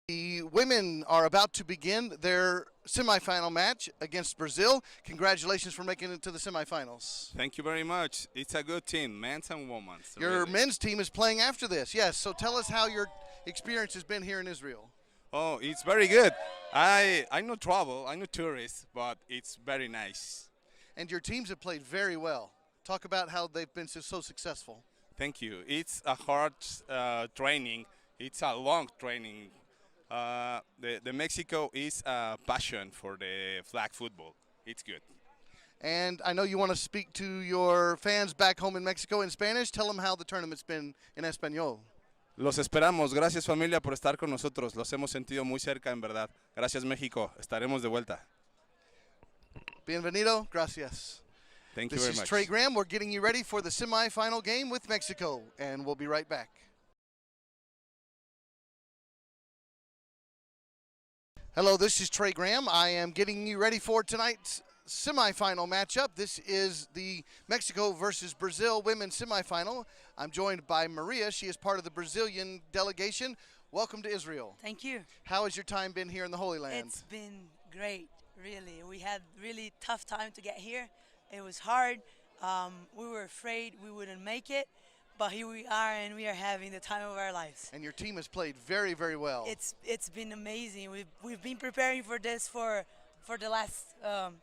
The women are about to begin their semifinal match against Brazil. Congratulations for making it to the semifinals. Thank you very much. It's a good team, men's and women's. Your really. men's team is playing after this, yes. So tell us how your experience has been here in Israel. Oh, it's very good. I know travel, I know tourists, but it's very nice. And your teams have played very well. Talk about how they've been so successful. Thank you. It's a hard training. It's a long training. The Mexico is a passion for the flag football. It's good. And I know you want to speak to your fans back home in Mexico in Spanish. Tell them how the tournament's been in Español. Los esperamos. Gracias, familia, por estar con nosotros. Los hemos sentido muy cerca, en verdad. Gracias, México. Estaremos de vuelta. Bienvenido. Gracias. Thank you very much. This is Trey Graham. We're getting you ready for the semifinal game with Mexico, and we'll be right back. Hello, this is Trey Graham. I am getting you ready for tonight's semifinal matchup. This is the Mexico versus Brazil women's semifinal. I'm joined by Maria. She is part of the Brazilian delegation. Welcome to Israel. Thank you. How has your time been here in the Holy Land? It's been great, really. We had really tough time to get here. It was hard. We were afraid we wouldn't make it, but here we are, and we are having the time of our lives. And your team has played very, very well. It's been amazing. We've been preparing for this for the last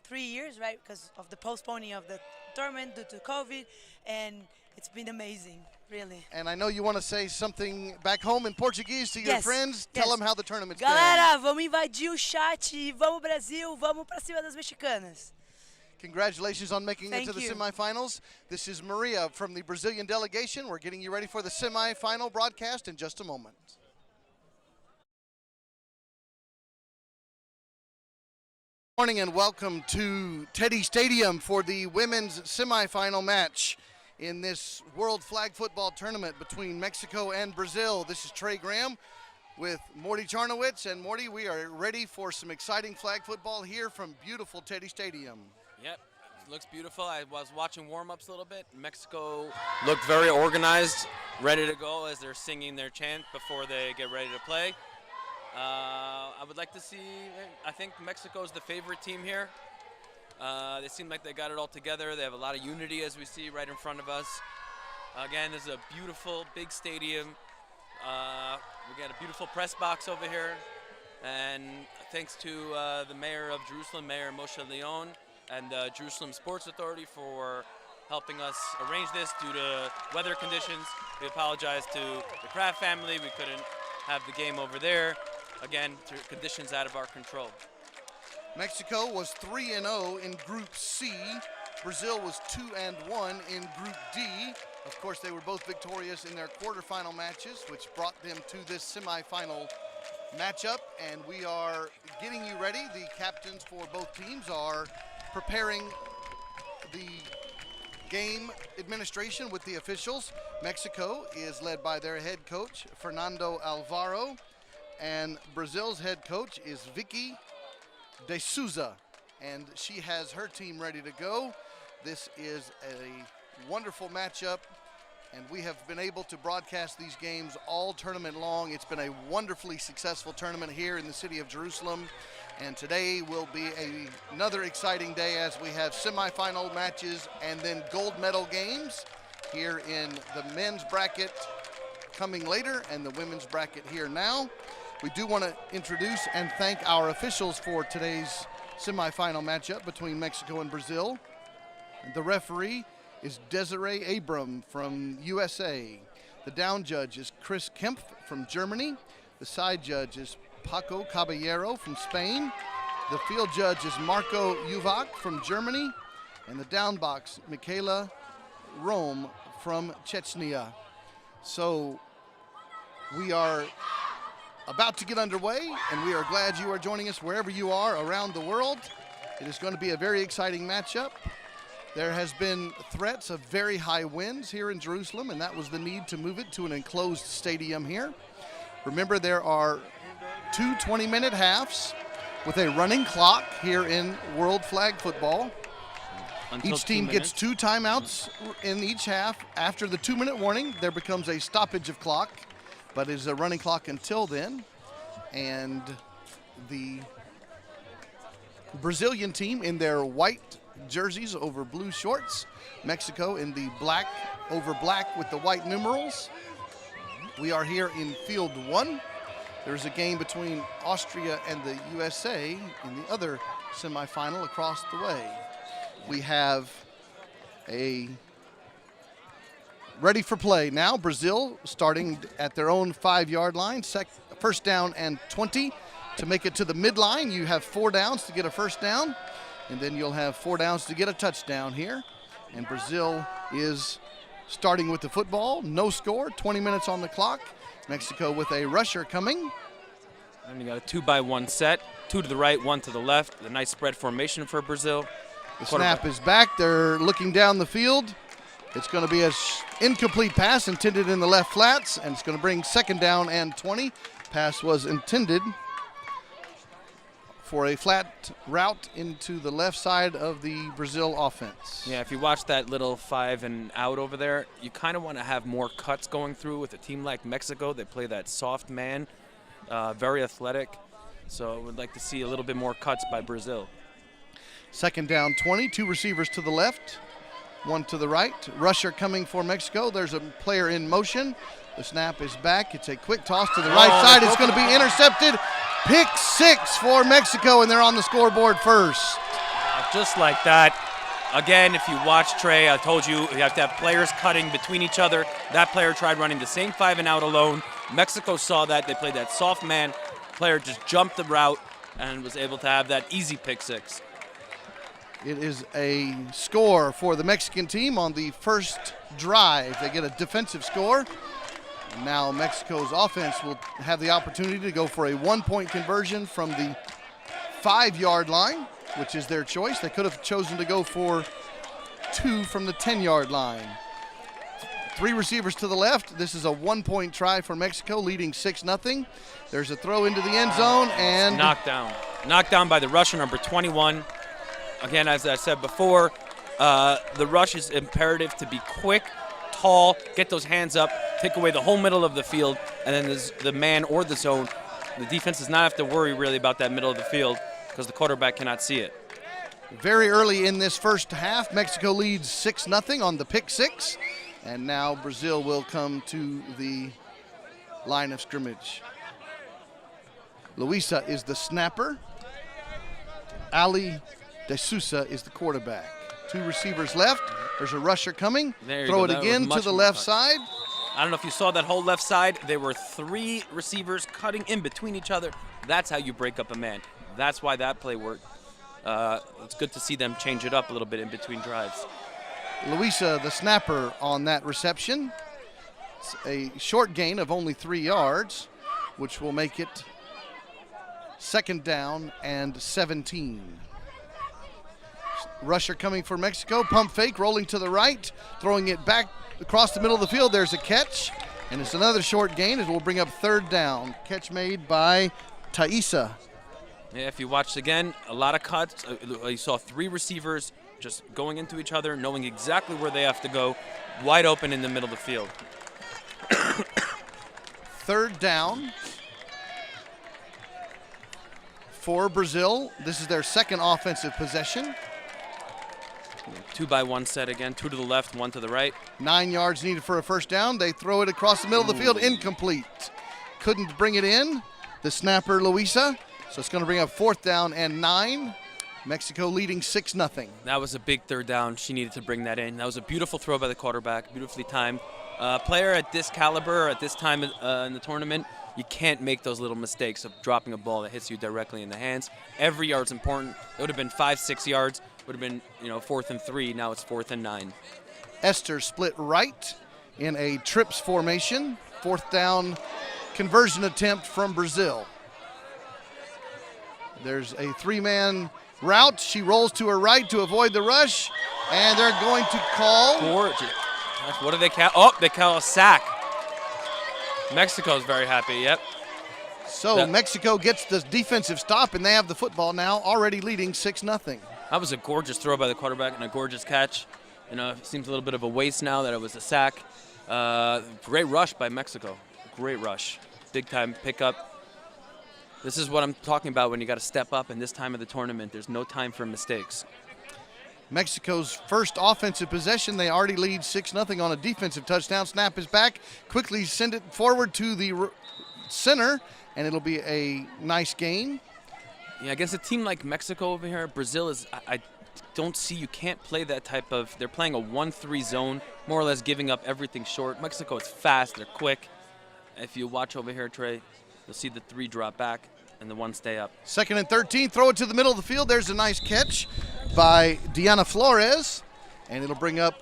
3 years, right? Because of the postponing of the tournament due to COVID, and it's been amazing, really. And I know you want to say something back home in Portuguese to your friends. Yes. Tell them how the tournament's Galera, vamos invadir o chat, vamos Brasil, vamos pra cima das mexicanas. Congratulations on making it to the Thank you. semifinals. This is Maria from the Brazilian delegation. We're getting you ready for the semifinal broadcast in just a moment. Good morning and welcome to Teddy Stadium for the women's semifinal match in this World Flag Football Tournament between Mexico and Brazil. This is Trey Graham with Morty Charnowitz. And Morty, we are ready for some exciting flag football here from beautiful Teddy Stadium. Yep, it looks beautiful. I was watching warm-ups a little bit. Mexico looked very organized, ready to go as they're singing their chant before they get ready to play. I would like to see, I think Mexico's the favorite team here. They seem like they got it all together. They have a lot of unity, as we see right in front of us. Again, this is a beautiful, big stadium. We got a beautiful press box over here. And thanks to the mayor of Jerusalem, Mayor Moshe Leon, and the Jerusalem Sports Authority for helping us arrange this due to weather conditions. We apologize to the Kraft family. We couldn't have the game over there. Again, through conditions out of our control. Mexico was 3-0 in Group C. Brazil was 2-1 in Group D. Of course, they were both victorious in their quarterfinal matches, which brought them to this semifinal matchup. And we are getting you ready. The captains for both teams are preparing the game administration with the officials. Mexico is led by their head coach, Fernando Alvaro, and Brazil's head coach is Vicky de Souza, and she has her team ready to go. This is a wonderful matchup, and we have been able to broadcast these games all tournament long. It's been a wonderfully successful tournament here in the city of Jerusalem, and today will be another exciting day as we have semifinal matches and then gold medal games here in the men's bracket coming later and the women's bracket here now. We do want to introduce and thank our officials for today's semifinal matchup between Mexico and Brazil. The referee is Desiree Abram from USA. The down judge is Chris Kempf from Germany. The side judge is Paco Caballero from Spain. The field judge is Marco Uvak from Germany. And the down box, Michaela Rome from Chechnya. So we are about to get underway, and we are glad you are joining us wherever you are around the world. It is going to be a very exciting matchup. There has been threats of very high winds here in Jerusalem, and that was the need to move it to an enclosed stadium here. Remember, there are two 20-minute halves with a running clock here in World Flag Football. Each team gets 2 timeouts in each half. After the 2-minute warning, there becomes a stoppage of clock, but it is a running clock until then. and the Brazilian team in their white jerseys over blue shorts. Mexico in the black over black with the white numerals. We are here in field 1. There's a game between Austria and the USA in the other semifinal across the way. We have a ready for play now. Brazil starting at their own 5-yard line. First down and 20. To make it to the midline, you have 4 downs to get a first down, and then you'll have 4 downs to get a touchdown here. And Brazil is starting with the football. No score, 20 minutes on the clock. Mexico with a rusher coming. And you got a 2-by-1 set, 2 to the right, 1 to the left. A nice spread formation for Brazil. The snap is back. They're looking down the field. It's going to be an incomplete pass intended in the left flats, and it's going to bring second down and 20. Pass was intended for a flat route into the left side of the Brazil offense. Yeah, if you watch that little 5 and out over there, you kind of want to have more cuts going through with a team like Mexico. They play that soft man, very athletic. So I would like to see a little bit more cuts by Brazil. Second down 20, 2 receivers to the left, 1 to the right. Rusher coming for Mexico. There's a player in motion. The snap is back. It's a quick toss to the right side. It's going to be intercepted. Pick 6 for Mexico, and they're on the scoreboard first. Just like that. Again, if you watch Trey, I told you have to have players cutting between each other. That player tried running the same 5 and out alone. Mexico saw that. They played that soft man. Player just jumped the route and was able to have that easy pick 6. It is a score for the Mexican team on the first drive. They get a defensive score. And now Mexico's offense will have the opportunity to go for a 1-point conversion from the 5-yard line, which is their choice. They could have chosen to go for 2 from the 10-yard line. 3 receivers to the left. This is a 1-point try for Mexico, leading 6-0. There's a throw into the end zone and knocked down. Knocked down by the rusher, number 21. Again, as I said before, the rush is imperative to be quick, tall, get those hands up, take away the whole middle of the field, and then there's the man or the zone. The defense does not have to worry really about that middle of the field because the quarterback cannot see it. Very early in this first half, Mexico leads 6-0 on the pick 6, and now Brazil will come to the line of scrimmage. Luisa is the snapper. Ali De Sousa is the quarterback. 2 receivers left. There's a rusher coming. Throw it again to the left side. I don't know if you saw that whole left side. There were 3 receivers cutting in between each other. That's how you break up a man. That's why that play worked. It's good to see them change it up a little bit in between drives. Luisa, the snapper, on that reception. It's a short gain of only 3 yards, which will make it second down and 17. Rusher coming for Mexico. Pump fake, rolling to the right, throwing it back across the middle of the field. There's a catch, and it's another short gain. It will bring up third down. Catch made by Taisa. Yeah, if you watched again, a lot of cuts. You saw 3 receivers just going into each other, knowing exactly where they have to go, wide open in the middle of the field. Third down for Brazil. This is their second offensive possession. 2-by-1 set again, 2 to the left, 1 to the right. 9 yards needed for a first down. They throw it across the middle of the field, incomplete. Couldn't bring it in, the snapper Luisa. So it's going to bring up 4th down and 9. Mexico leading 6-0. That was a big third down. She needed to bring that in. That was a beautiful throw by the quarterback, beautifully timed. Player at this caliber, at this time in the tournament, you can't make those little mistakes of dropping a ball that hits you directly in the hands. Every yard's important. It would have been 5-6 yards. Would have been, 4th and 3. Now it's 4th and 9. Esther split right in a trips formation. 4th down conversion attempt from Brazil. There's a 3-man route. She rolls to her right to avoid the rush, and they're going to call. Gorgeous. What do they call? Oh, they call a sack. Mexico's very happy, yep. So Mexico gets the defensive stop, and they have the football now, already leading 6-0. That was a gorgeous throw by the quarterback and a gorgeous catch. It seems a little bit of a waste now that it was a sack. Great rush by Mexico. Great rush. Big time pickup. This is what I'm talking about when you got to step up in this time of the tournament. There's no time for mistakes. Mexico's first offensive possession, they already lead 6-0 on a defensive touchdown. Snap is back. Quickly send it forward to the center, and it'll be a nice gain. Yeah, against a team like Mexico over here, Brazil is, I don't see, you can't play that type of, they're playing a 1-3 zone, more or less giving up everything short. Mexico is fast, they're quick. If you watch over here, Trey, you'll see the 3 drop back and the 1 stay up. 2nd and 13, throw it to the middle of the field. There's a nice catch by Diana Flores, and it'll bring up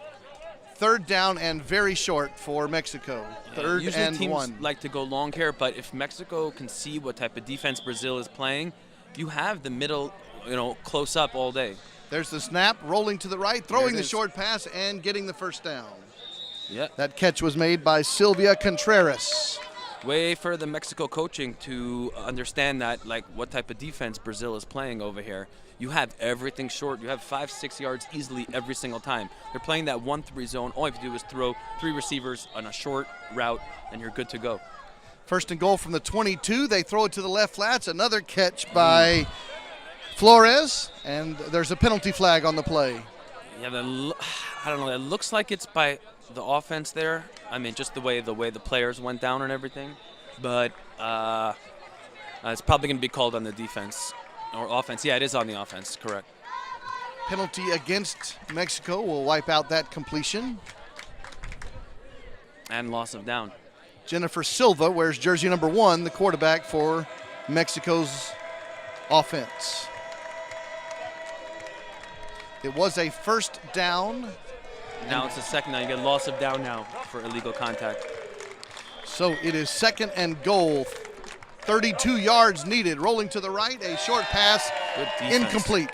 3rd down and very short for Mexico. 3rd Usually and teams 1. like to go long here, but if Mexico can see what type of defense Brazil is playing, you have the middle, close up all day. There's the snap, rolling to the right, throwing the is. short pass, and getting the 1st down. Yep. That catch was made by Sylvia Contreras. Way for the Mexico coaching to understand that, like, what type of defense Brazil is playing over here. You have everything short. You have 5-6 yards easily every single time. They're playing that 1-3 zone. All you have to do is throw 3 receivers on a short route, and you're good to go. 1st and goal from the 22. They throw it to the left flats. Another catch by Flores, and there's a penalty flag on the play. Yeah, I don't know. It looks like it's by the offense there. I mean, just the way the players went down and everything. But it's probably going to be called on the defense or offense. Yeah, it is on the offense. Correct. Penalty against Mexico will wipe out that completion. And loss of down. Jennifer Silva wears jersey number 1, the quarterback for Mexico's offense. It was a 1st down. Now it's a 2nd down. You get loss of down now for illegal contact. So it is 2nd and goal. 32 yards needed. Rolling to the right, a short pass, incomplete.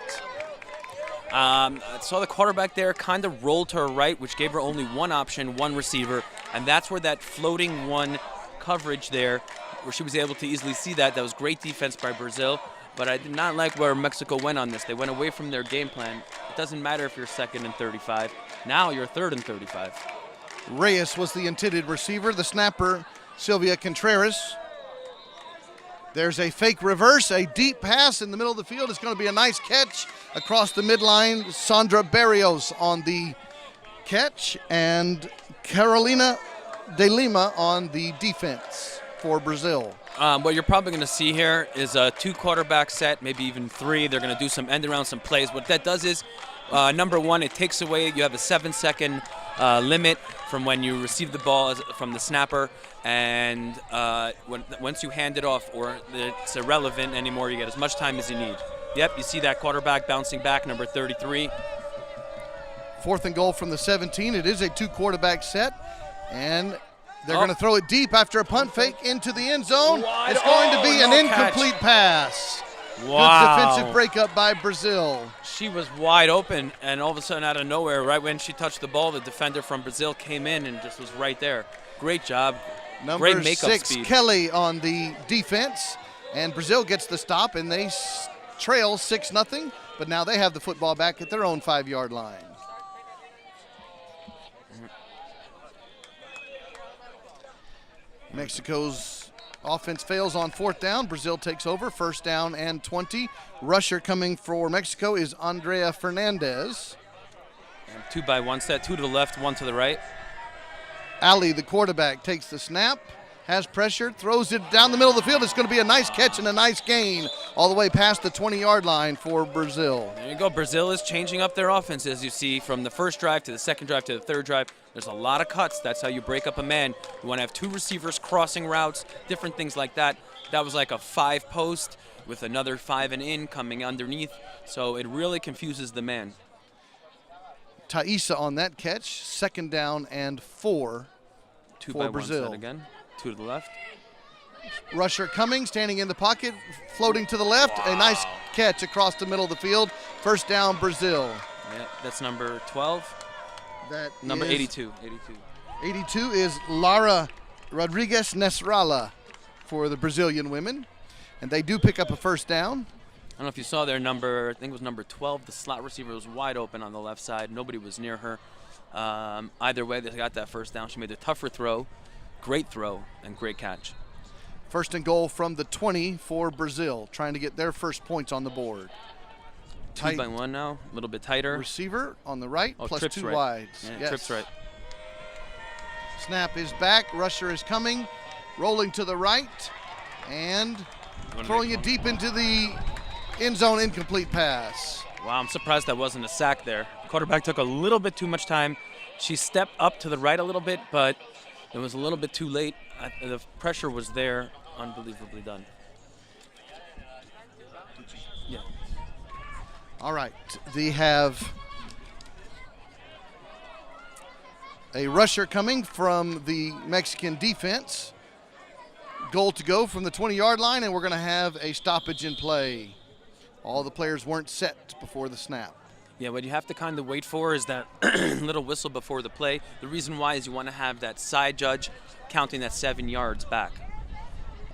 I saw the quarterback there kind of roll to her right, which gave her only 1 option, 1 receiver, and that's where that floating 1 coverage there, where she was able to easily see that. That was great defense by Brazil, but I did not like where Mexico went on this. They went away from their game plan. It doesn't matter if you're 2nd and 35. Now you're 3rd and 35. Reyes was the intended receiver. The snapper, Sylvia Contreras. There's a fake reverse, a deep pass in the middle of the field. It's going to be a nice catch across the midline. Sandra Barrios on the catch, and Carolina de Lima on the defense for Brazil. What you're probably going to see here is a 2 quarterback set, maybe even 3. They're going to do some end around, some plays. What that does is, number 1, it takes away, you have a 7-second limit from when you receive the ball from the snapper, and once you hand it off, or it's irrelevant anymore, you get as much time as you need. Yep, you see that quarterback bouncing back, number 33. 4th and goal from the 17. It is a 2 quarterback set, and they're going to throw it deep after a punt fake into the end zone. It's going to be an incomplete pass. Wow. Good defensive breakup by Brazil. She was wide open, and all of a sudden, out of nowhere, right when she touched the ball, the defender from Brazil came in and just was right there. Great job. Number Great makeup 6, speed. Kelly on the defense, and Brazil gets the stop, and they trail 6-0, but now they have the football back at their own 5-yard line. Mexico's offense fails on 4th down. Brazil takes over, 1st down and 20. Rusher coming for Mexico is Andrea Fernandez. And 2 by 1 set, 2 to the left, 1 to the right. Ali, the quarterback, takes the snap, has pressure, throws it down the middle of the field. It's going to be a nice catch and a nice gain all the way past the 20-yard line for Brazil. There you go. Brazil is changing up their offense, as you see, from the 1st drive to the 2nd drive to the 3rd drive. There's a lot of cuts. That's how you break up a man. You want to have 2 receivers crossing routes, different things like that. That was like a 5-post with another 5 and in coming underneath. So it really confuses the man. Taisa on that catch, 2nd down and 4 2 for by Brazil. 1 set again. 2 to the left. Rusher coming, standing in the pocket, floating to the left. A nice catch across the middle of the field. 1st down, Brazil. Yeah, that's number 12. That Number is 82. 82 is Lara Rodriguez Nesralla for the Brazilian women. And they do pick up a 1st down. I don't know if you saw their number, I think it was number 12. The slot receiver was wide open on the left side. Nobody was near her. Either way, they got that 1st down. She made a tougher throw, great throw, and great catch. First and goal from the 20 for Brazil, trying to get their first points on the board. 2-by-1 now, a little bit tighter. Receiver on the right, plus trips 2 right. wides. Yeah, Yes. trips right. Snap is back, rusher is coming, rolling to the right, and throwing it deep into the end zone, incomplete pass. Wow, I'm surprised that wasn't a sack there. Quarterback took a little bit too much time. She stepped up to the right a little bit, but it was a little bit too late. The pressure was there. Unbelievably done. Yeah. All right, they have a rusher coming from the Mexican defense. Goal to go from the 20-yard line, and we're going to have a stoppage in play. All the players weren't set before the snap. Yeah, what you have to kind of wait for is that little whistle before the play. The reason why is you want to have that side judge counting that 7 yards back.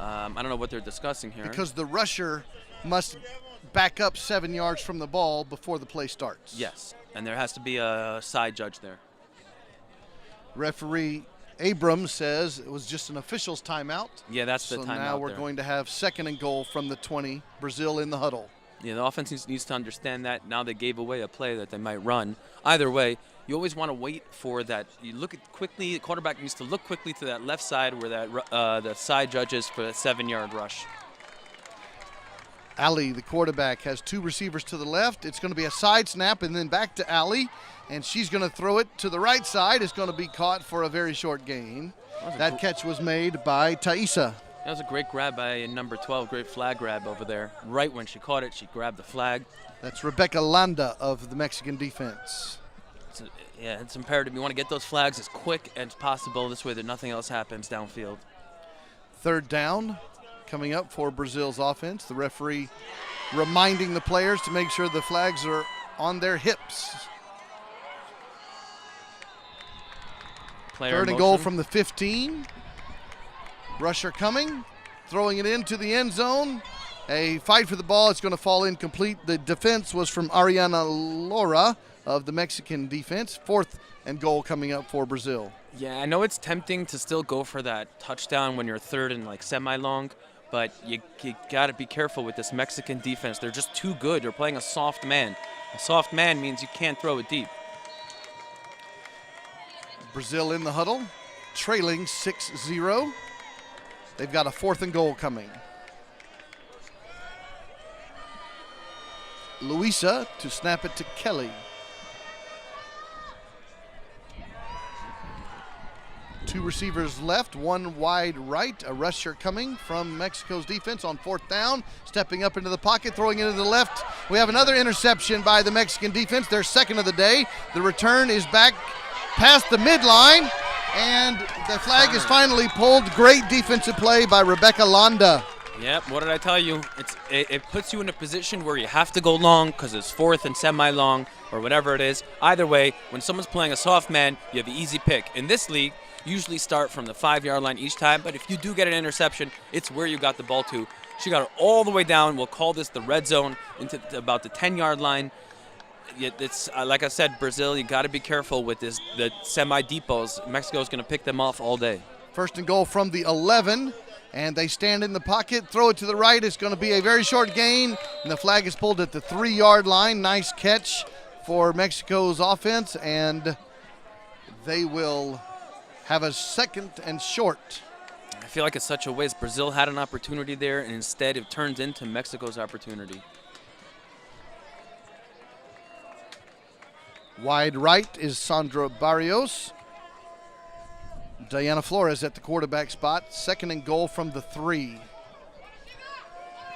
I don't know what they're discussing here. Because the rusher must back up 7 yards from the ball before the play starts. Yes, and there has to be a side judge there. Referee Abrams says it was just an official's timeout. Yeah, that's the So timeout now we're there. going to have second and goal from the 20. Brazil in the huddle. Yeah, the offense needs to understand that. Now they gave away a play that they might run. Either way, you always want to wait for that. You look at quickly. The quarterback needs to look quickly to that left side where that the side judge is for that 7-yard rush. Ali, the quarterback, has 2 receivers to the left. It's going to be a side snap and then back to Ali, and she's going to throw it to the right side. It's going to be caught for a very short gain. That catch was made by Taisa. That was a great grab by number 12, great flag grab over there. Right when she caught it, she grabbed the flag. That's Rebecca Landa of the Mexican defense. It's imperative. You want to get those flags as quick as possible. This way that nothing else happens downfield. Third down coming up for Brazil's offense. The referee reminding the players to make sure the flags are on their hips. Third and goal from the 15. Rusher coming, throwing it into the end zone. A fight for the ball. It's going to fall incomplete. The defense was from Ariana Laura of the Mexican defense. Fourth and goal coming up for Brazil. Yeah, I know it's tempting to still go for that touchdown when you're third and like semi-long, but you got to be careful with this Mexican defense. They're just too good. They're playing a soft man. A soft man means you can't throw it deep. Brazil in the huddle, trailing 6-0. They've got a fourth and goal coming. Luisa to snap it to Kelly. 2 receivers left, 1 wide right. A rusher coming from Mexico's defense on 4th down. Stepping up into the pocket, throwing it to the left. We have another interception by the Mexican defense, their second of the day. The return is back past the midline, and the flag is finally pulled. Great defensive play by Rebecca Landa. Yep, what did I tell you? It puts you in a position where you have to go long because it's 4th and semi-long or whatever it is. Either way, when someone's playing a soft man, you have an easy pick. In this league, usually start from the 5-yard line each time, but if you do get an interception, it's where you got the ball to. She got it all the way down. We'll call this the red zone into about the 10-yard line. It's like I said, Brazil, you got to be careful with the semi-depots. Mexico's going to pick them off all day. First and goal from the 11, and they stand in the pocket, throw it to the right. It's going to be a very short gain, and the flag is pulled at the 3-yard line. Nice catch for Mexico's offense, and they will have a second and short. I feel like it's such a waste. Brazil had an opportunity there, and instead it turns into Mexico's opportunity. Wide right is Sandra Barrios. Diana Flores at the quarterback spot. Second and goal from the 3.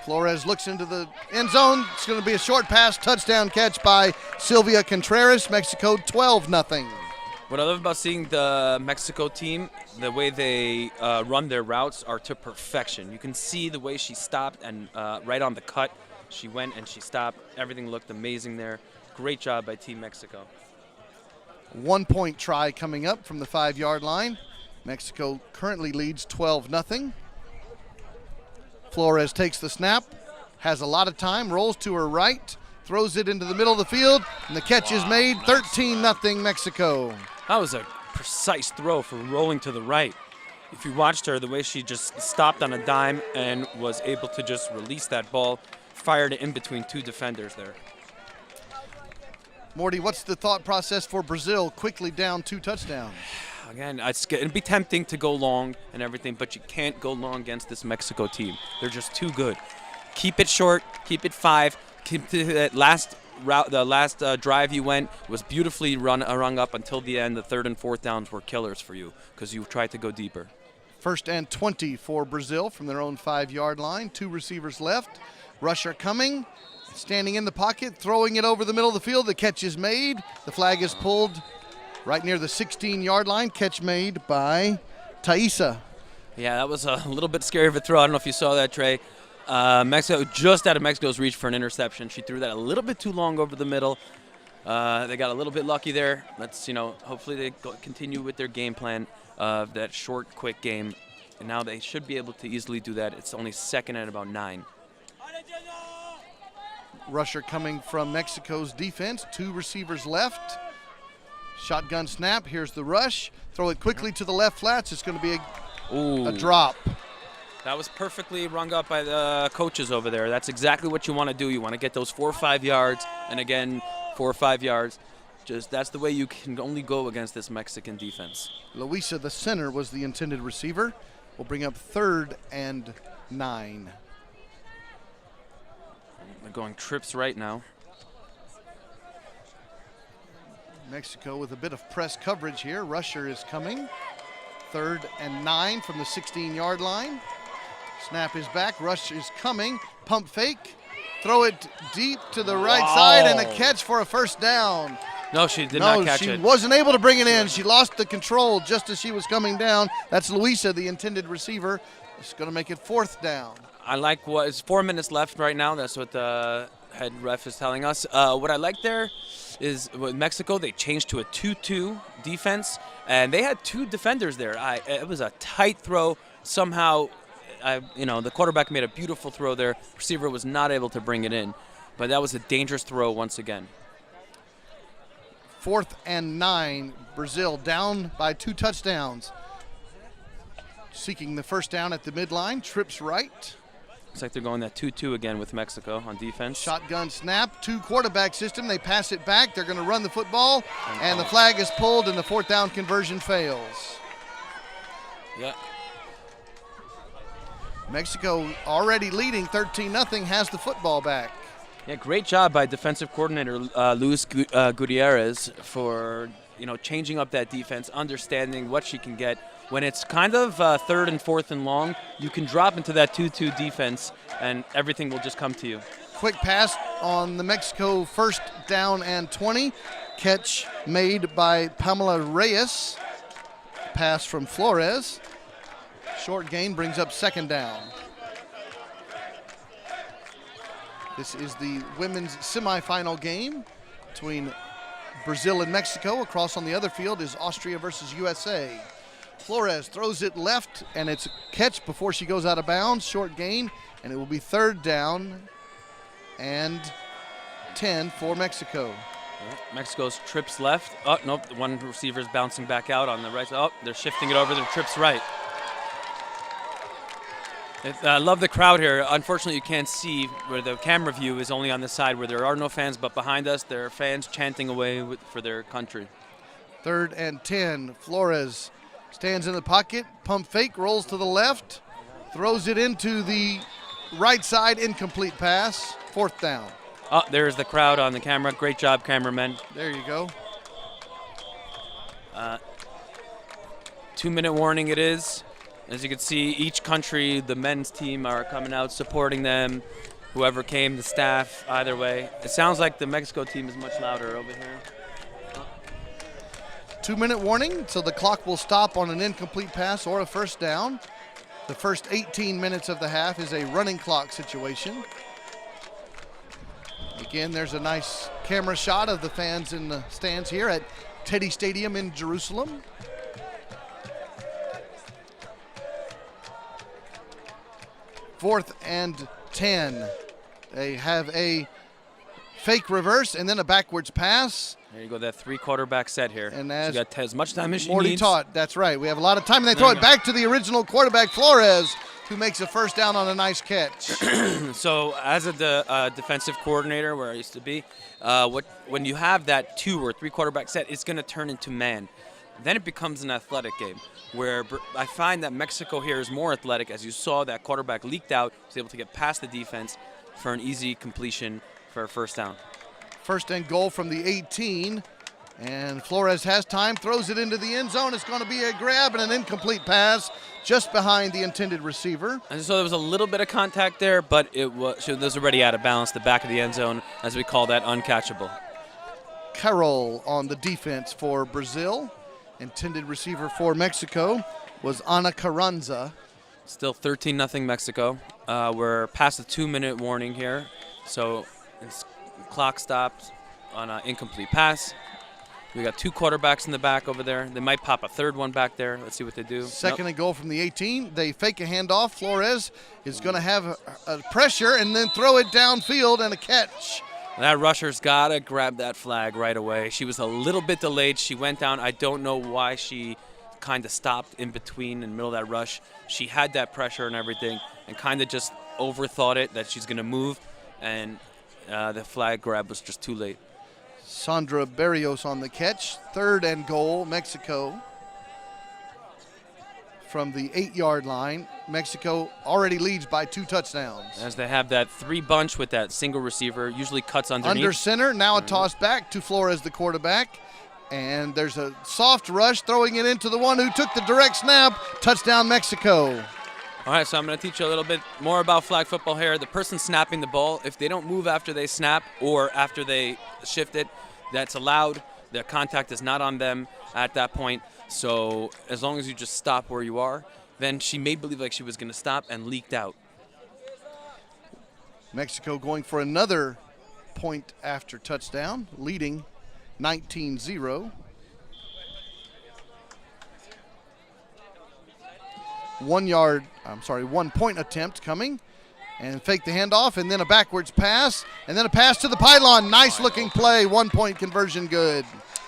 Flores looks into the end zone. It's going to be a short pass, touchdown catch by Sylvia Contreras. Mexico 12-0. What I love about seeing the Mexico team, the way they run their routes are to perfection. You can see the way she stopped and right on the cut. She went and she stopped. Everything looked amazing there. Great job by Team Mexico. 1-point try coming up from the 5-yard line. Mexico currently leads 12-0. Flores takes the snap, has a lot of time, rolls to her right, throws it into the middle of the field, and the catch is made. 13-0 Mexico. That was a precise throw for rolling to the right. if you watched her, the way she just stopped on a dime and was able to just release that ball, fired it in between two defenders there. Morty, what's the thought process for Brazil quickly down 2 touchdowns? Again, it'd be tempting to go long and everything, but you can't go long against this Mexico team. They're just too good. Keep it short, keep it 5, keep to that last route. The last drive you went was beautifully rung up until the end. The 3rd and 4th downs were killers for you because you tried to go deeper. 1st and 20 for Brazil from their own 5-yard line. 2 receivers left. Rusher coming, standing in the pocket, throwing it over the middle of the field. The catch is made. The flag is pulled right near the 16-yard line. Catch made by Taisa. Yeah, that was a little bit scary of a throw. I don't know if you saw that, Trey. Mexico, just out of Mexico's reach for an interception. She threw that a little bit too long over the middle. They got a little bit lucky there. Let's, hopefully they continue with their game plan of that short, quick game. And now they should be able to easily do that. It's only 2nd and about 9. Rusher coming from Mexico's defense. 2 receivers left. Shotgun snap. Here's the rush. Throw it quickly to the left flats. It's going to be a drop. That was perfectly rung up by the coaches over there. That's exactly what you want to do. You want to get those 4 or 5 yards, and again, 4 or 5 yards. That's the way you can only go against this Mexican defense. Luisa, the center, was the intended receiver. Will bring up 3rd and 9. They're going trips right now. Mexico with a bit of press coverage here. Rusher is coming. 3rd and 9 from the 16-yard line. Snap is back. Rush is coming. Pump fake. Throw it deep to the right side and a catch for a 1st down. No, she did not catch it. No, she wasn't able to bring it in. She lost the control just as she was coming down. That's Luisa, the intended receiver. It's going to make it 4th down. I like it's 4 minutes left right now. That's what the head ref is telling us. What I like there is with Mexico, they changed to a 2-2 defense, and they had 2 defenders there. It was a tight throw. Somehow, the quarterback made a beautiful throw there. Receiver was not able to bring it in, but that was a dangerous throw once again. 4th and 9. Brazil down by 2 touchdowns. Seeking the 1st down at the midline. Trips right. Looks like they're going that 2-2 again with Mexico on defense. Shotgun snap, 2 quarterback system. They pass it back. They're going to run the football, and the flag is pulled, and the 4th down conversion fails. Yeah. Mexico already leading 13-0, has the football back. Yeah, great job by defensive coordinator Luis Gutierrez for changing up that defense, understanding what she can get. When it's kind of 3rd and 4th and long, you can drop into that 2-2 defense, and everything will just come to you. Quick pass on the Mexico 1st down and 20. Catch made by Pamela Reyes. Pass from Flores. Short gain brings up 2nd down. This is the women's semifinal game between Brazil and Mexico. Across on the other field is Austria versus USA. Flores throws it left, and it's a catch before she goes out of bounds. Short gain, and it will be 3rd down and 10 for Mexico. Mexico's trips left. Oh, nope, one receiver's bouncing back out on the right. Oh, they're shifting it over. Their trips right. I love the crowd here. Unfortunately, you can't see where the camera view is only on the side where there are no fans, but behind us, there are fans chanting away for their country. 3rd and 10. Flores stands in the pocket. Pump fake, rolls to the left. Throws it into the right side, incomplete pass. 4th down. Oh, there's the crowd on the camera. Great job, cameramen. There you go. 2-minute warning it is. As you can see, each country, the men's team are coming out supporting them. Whoever came, the staff, either way. It sounds like the Mexico team is much louder over here. 2-minute warning, so the clock will stop on an incomplete pass or a 1st down. The first 18 minutes of the half is a running clock situation. Again, there's a nice camera shot of the fans in the stands here at Teddy Stadium in Jerusalem. Fourth and 10. They have a fake reverse, and then a backwards pass. There you go, that 3-quarterback set here. And she got as much time as she Morty needs. taught, that's right. We have a lot of time, and they throw it back to the original quarterback, Flores, who makes a first down on a nice catch. So as a defensive coordinator, where I used to be, when you have that 2 or 3 quarterback set, it's going to turn into man. Then it becomes an athletic game, where I find that Mexico here is more athletic. As you saw, that quarterback leaked out, was able to get past the defense for an easy completion for a first down. First and goal from the 18, and Flores has time, throws it into the end zone. It's going to be a grab and an incomplete pass just behind the intended receiver. And so there was a little bit of contact there, but it was already out of bounds, the back of the end zone, as we call that, uncatchable. Carroll on the defense for Brazil. Intended receiver for Mexico was Ana Carranza. Still 13-0 Mexico. We're past the 2-minute warning here, so clock stops on an incomplete pass. We got 2 quarterbacks in the back over there. They might pop a third one back there. Let's see what they do. Second and goal from the 18. They fake a handoff. Flores is going to have a pressure and then throw it downfield and a catch. That rusher's got to grab that flag right away. She was a little bit delayed. She went down. I don't know why she kind of stopped in between in the middle of that rush. She had that pressure and everything and kind of just overthought it that she's going to move, and the flag grab was just too late. Sandra Berrios on the catch. Third and goal, Mexico. From the 8-yard line, Mexico already leads by 2 touchdowns. As they have that 3 bunch with that single receiver, usually cuts underneath. Under center, now a toss back to Flores, the quarterback. And there's a soft rush, throwing it into the one who took the direct snap. Touchdown, Mexico. All right, so I'm going to teach you a little bit more about flag football here. The person snapping the ball, if they don't move after they snap or after they shift it, that's allowed. The contact is not on them at that point. So as long as you just stop where you are, then she made believe like she was going to stop and leaked out. Mexico going for another point after touchdown, leading 19-0. 1 point attempt coming, and fake the handoff, and then a backwards pass, and then a pass to the pylon. Nice looking play, 1 point conversion good.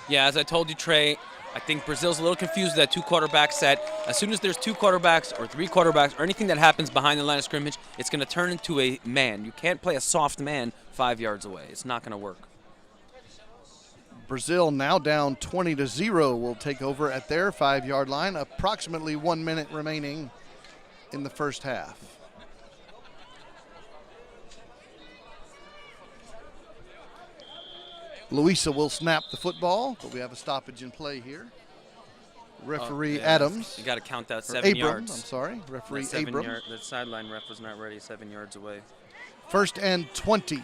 Yeah, as I told you, Trey, I think Brazil's a little confused with that 2-quarterback set. As soon as there's 2 quarterbacks or 3 quarterbacks or anything that happens behind the line of scrimmage, it's going to turn into a man. You can't play a soft man 5 yards away. It's not going to work. Brazil now down 20-0 will take over at their 5-yard line. Approximately 1 minute remaining in the first half. Luisa will snap the football, but we have a stoppage in play here. Referee Adams. You got to count that 7 Abrams, yards. I'm sorry. Referee That 7 Abrams. the sideline ref was not ready 7 yards away. First and 20.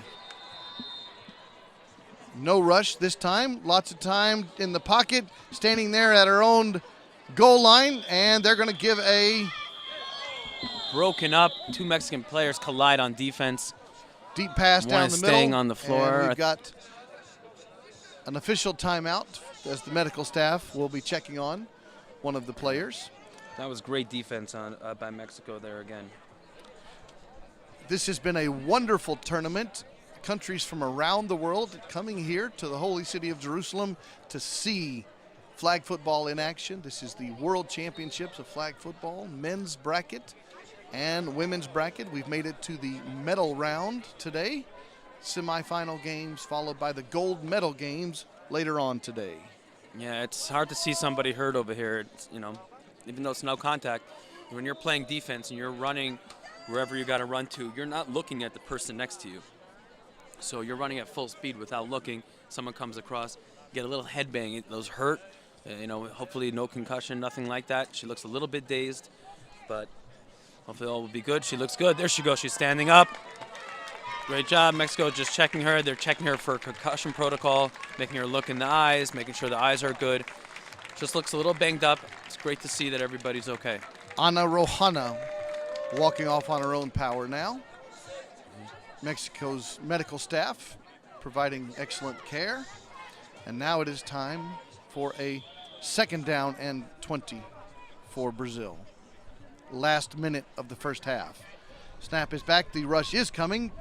No rush this time. Lots of time in the pocket, standing there at her own goal line, and they're going to give a Broken up. 2 Mexican players collide on defense. deep pass One down is the middle. staying on the floor. And we've got an official timeout as the medical staff will be checking on one of the players. That was great defense by Mexico there again. This has been a wonderful tournament. Countries from around the world coming here to the holy city of Jerusalem to see flag football in action. This is the World Championships of Flag Football, men's bracket and women's bracket. We've made it to the medal round today. Semifinal games followed by the gold medal games later on today. Yeah, it's hard to see somebody hurt over here. It's, even though it's no contact, when you're playing defense and you're running wherever you got to run to, you're not looking at the person next to you. So you're running at full speed without looking. Someone comes across, get a little headbang. Those hurt. Hopefully no concussion, nothing like that. She looks a little bit dazed, but hopefully all will be good. She looks good. There she goes. She's standing up. Great job. Mexico just checking her. They're checking her for concussion protocol, making her look in the eyes, making sure the eyes are good. Just looks a little banged up. It's great to see that everybody's okay. Ana Rohana walking off on her own power now. Mexico's medical staff providing excellent care. And now it is time for a second down and 20 for Brazil. Last minute of the first half. Snap is back. The rush is coming.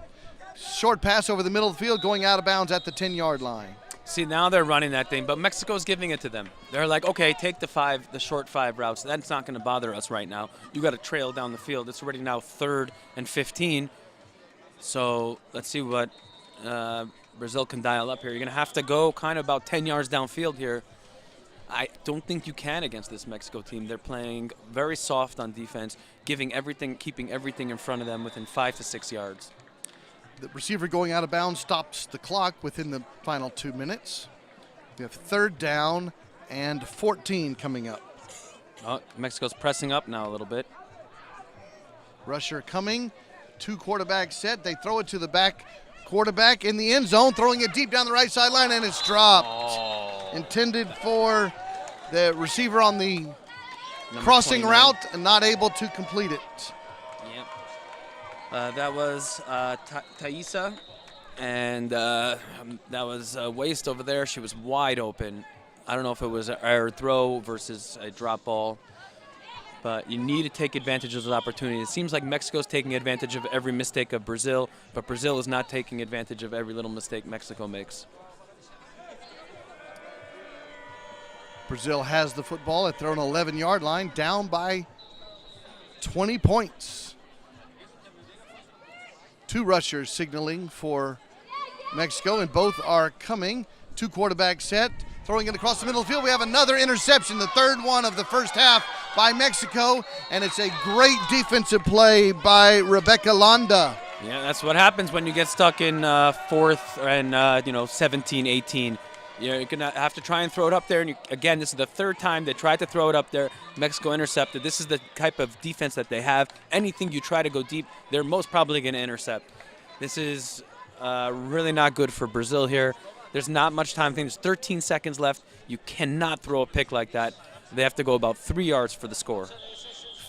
Short pass over the middle of the field, going out of bounds at the 10-yard line. See, now they're running that thing, but Mexico's giving it to them. They're like, okay, take the short 5 routes. That's not going to bother us right now. You got to trail down the field. It's already now 3rd and 15. So let's see what Brazil can dial up here. You're going to have to go kind of about 10 yards downfield here. I don't think you can against this Mexico team. They're playing very soft on defense, keeping everything in front of them within 5 to 6 yards. The receiver going out of bounds stops the clock within the final 2 minutes. We have 3rd down and 14 coming up. Oh, Mexico's pressing up now a little bit. Rusher coming, 2 quarterbacks set. They throw it to the back quarterback in the end zone, throwing it deep down the right sideline, and it's dropped. Oh. Intended for the receiver on the Number crossing 29. route and not able to complete it. Yep. That was Thaisa, and that was Waste over there. She was wide open. I don't know if it was an air throw versus a drop ball, but you need to take advantage of those opportunities. It seems like Mexico's taking advantage of every mistake of Brazil, but Brazil is not taking advantage of every little mistake Mexico makes. Brazil has the football at their own 11-yard line, down by 20 points. 2 rushers signaling for Mexico, and both are coming. 2 quarterbacks set, throwing it across the middle of the field. We have another interception, the 3rd one of the first half by Mexico, and it's a great defensive play by Rebecca Landa. Yeah, that's what happens when you get stuck in 4th and 17, 18. You're going to have to try and throw it up there. And again, this is the 3rd time they tried to throw it up there. Mexico intercepted. This is the type of defense that they have. Anything you try to go deep, they're most probably going to intercept. This is really not good for Brazil here. There's not much time. I think there's 13 seconds left. You cannot throw a pick like that. They have to go about 3 yards for the score.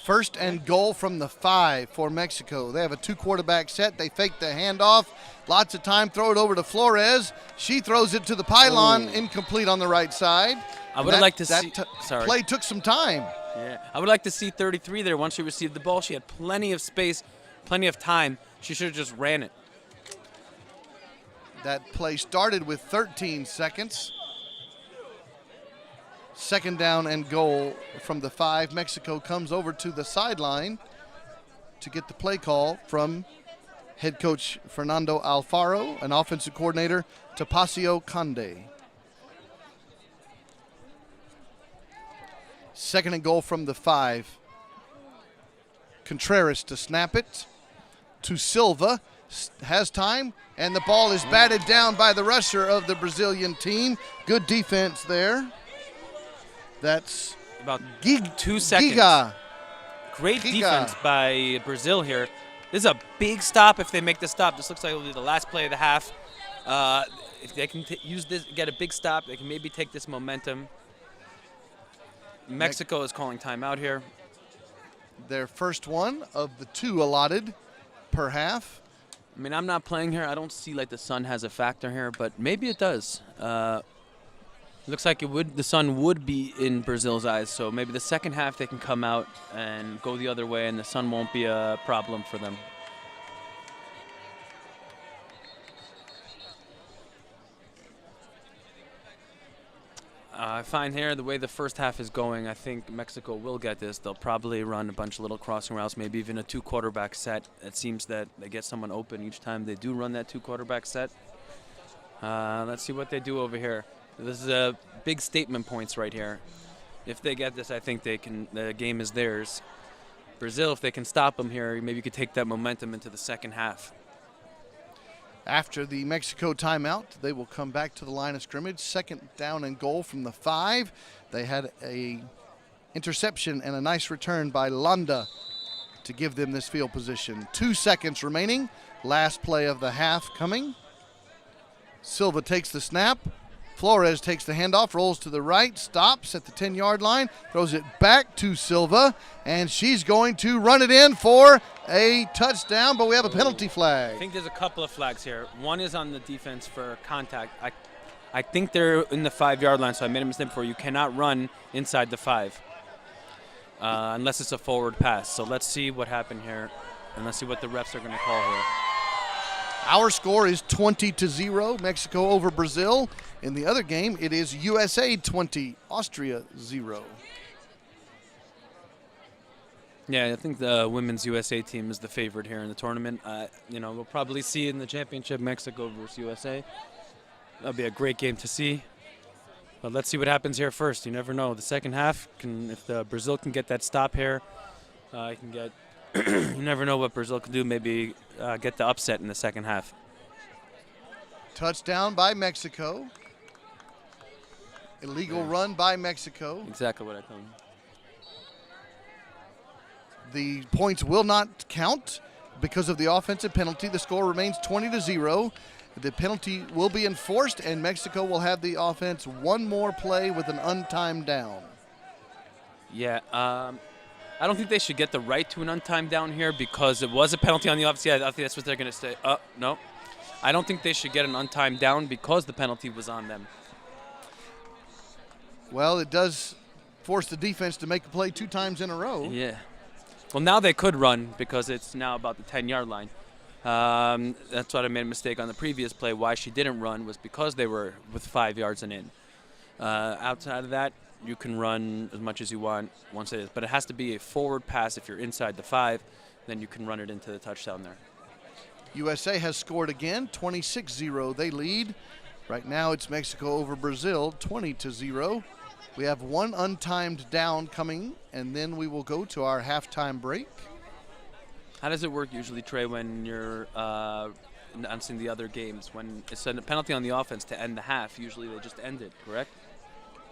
1st and goal from the 5 for Mexico. They have a 2 quarterback set. They fake the handoff. Lots of time. Throw it over to Flores. She throws it to the pylon. Incomplete on the right side. I would have liked to see. That play took some time. Yeah, I would like to see 33 there. Once she received the ball, she had plenty of space, plenty of time. She should have just ran it. That play started with 13 seconds. 2nd down and goal from the 5. Mexico comes over to the sideline to get the play call from head coach Fernando Alfaro and offensive coordinator Topacio Conde. 2nd and goal from the 5. Contreras to snap it to Silva. Has time, and the ball is batted down by the rusher of the Brazilian team. Good defense there. That's about 2 seconds. Giga. Great Giga. defense by Brazil here. This is a big stop if they make the stop. This looks like it'll be the last play of the half. If they can use this, get a big stop, they can maybe take this momentum. Mexico is calling timeout here. Their first one of the 2 allotted per half. I mean, I'm not playing here. I don't see like the sun has a factor here, but maybe it does. Looks like the sun would be in Brazil's eyes, so maybe the second half they can come out and go the other way, and the sun won't be a problem for them. I find here the way the first half is going, I think Mexico will get this. They'll probably run a bunch of little crossing routes, maybe even a 2 quarterback set. It seems that they get someone open each time they do run that 2 quarterback set. Let's see what they do over here. This is a big statement points right here. If they get this, I think they can. The game is theirs. Brazil, if they can stop them here, maybe you could take that momentum into the second half. After the Mexico timeout, they will come back to the line of scrimmage. 2nd down and goal from the 5. They had a interception and a nice return by Landa to give them this field position. 2 seconds remaining. Last play of the half coming. Silva takes the snap. Flores takes the handoff, rolls to the right, stops at the 10-yard line, throws it back to Silva, and she's going to run it in for a touchdown, but we have a penalty flag. I think there's a couple of flags here. One is on the defense for contact. I think they're in the 5-yard line, so I made a mistake before. You cannot run inside the 5 unless it's a forward pass. So let's see what happened here, and let's see what the refs are going to call here. Our score is 20-0, Mexico over Brazil. In the other game, it is USA 20, Austria 0. Yeah, I think the women's USA team is the favorite here in the tournament. We'll probably see in the championship Mexico versus USA. That'll be a great game to see. But let's see what happens here first. You never know. The second half, if Brazil can get that stop here, you never know what Brazil can do. Maybe get the upset in the second half. Touchdown by Mexico. Illegal run by Mexico. Exactly what I thought. The points will not count because of the offensive penalty. The score remains 20-0. The penalty will be enforced, and Mexico will have the offense one more play with an untimed down. Yeah, I don't think they should get the right to an untimed down here because it was a penalty on the offense. Yeah, I think that's what they're going to say. No. I don't think they should get an untimed down because the penalty was on them. Well, it does force the defense to make a play 2 times in a row. Yeah. Well, now they could run because it's now about the 10-yard line. That's what I made a mistake on the previous play. Why she didn't run was because they were with 5 yards and in. Outside of that, you can run as much as you want once it is. But it has to be a forward pass. If you're inside the 5, then you can run it into the touchdown there. USA has scored again, 26-0. They lead. Right now it's Mexico over Brazil, 20-0. We have one untimed down coming, and then we will go to our halftime break. How does it work usually, Trey, when you're announcing the other games? When it's a penalty on the offense to end the half, usually they just end it, correct?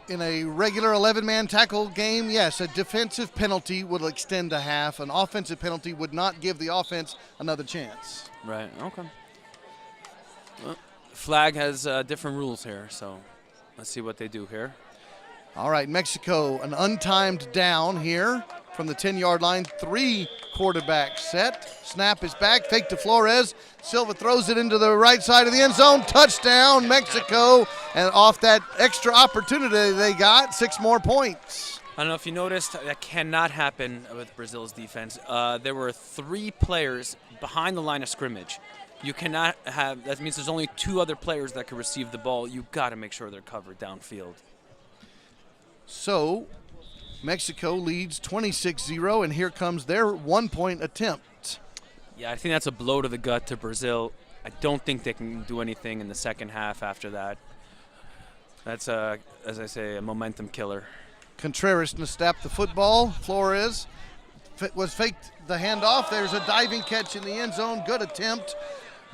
In a regular 11-man tackle game, yes, a defensive penalty would extend a half. An offensive penalty would not give the offense another chance. Right, okay. Well, flag has different rules here, so let's see what they do here. All right, Mexico, an untimed down here from the 10-yard line. 3 quarterback set. Snap is back, fake to Flores. Silva throws it into the right side of the end zone. Touchdown, Mexico. And off that extra opportunity they got, 6 more points. I don't know if you noticed, that cannot happen with Brazil's defense. There were 3 players behind the line of scrimmage. You cannot have, that means there's only 2 other players that can receive the ball. You've got to make sure they're covered downfield. So, Mexico leads 26-0, and here comes their 1-point attempt. Yeah, I think that's a blow to the gut to Brazil. I don't think they can do anything in the second half after that. That's, as I say, a momentum killer. Contreras snapped the football. Flores was faked the handoff. There's a diving catch in the end zone. Good attempt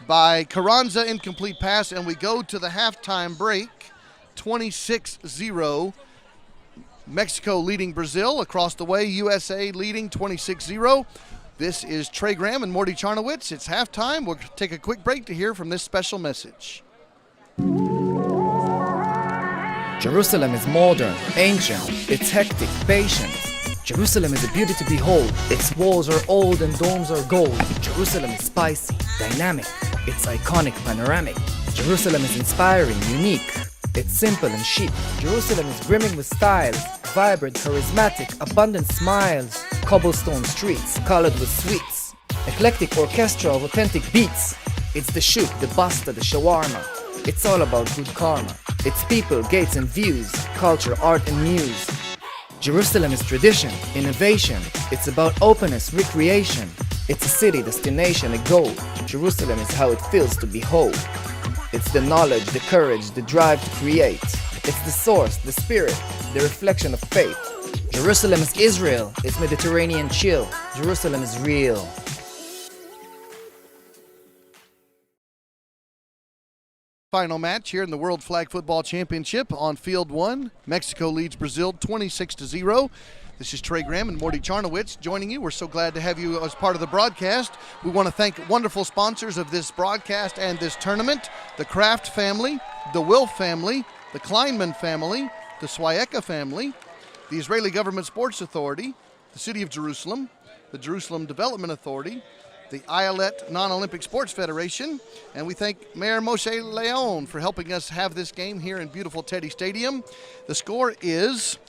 by Carranza, incomplete pass, and we go to the halftime break. 26-0. Mexico leading Brazil. Across the way, USA leading 26-0. This is Trey Graham and Morty Charnowitz. It's halftime. We'll take a quick break to hear from this special message. Jerusalem is modern, ancient, it's hectic, patient. Jerusalem is a beauty to behold. Its walls are old and domes are gold. Jerusalem is spicy, dynamic, it's iconic, panoramic. Jerusalem is inspiring, unique. It's simple and chic. Jerusalem is brimming with styles, vibrant, charismatic, abundant smiles. Cobblestone streets, colored with sweets. Eclectic orchestra of authentic beats. It's the shoot, the basta, the shawarma. It's all about good karma. It's people, gates and views, culture, art and muse. Jerusalem is tradition, innovation. It's about openness, recreation. It's a city, destination, a goal. Jerusalem is how it feels to behold. It's the knowledge, the courage, the drive to create. It's the source, the spirit, the reflection of faith. Jerusalem is Israel, it's Mediterranean chill. Jerusalem is real. Final match here in the World Flag Football Championship on Field 1. Mexico leads Brazil 26-0. This is Trey Graham and Morty Charnowitz joining you. We're so glad to have you as part of the broadcast. We want to thank wonderful sponsors of this broadcast and this tournament, the Kraft family, the Wilf family, the Kleinman family, the Swayeka family, the Israeli Government Sports Authority, the City of Jerusalem, the Jerusalem Development Authority, the Ayelet Non-Olympic Sports Federation, and we thank Mayor Moshe Leon for helping us have this game here in beautiful Teddy Stadium. The score is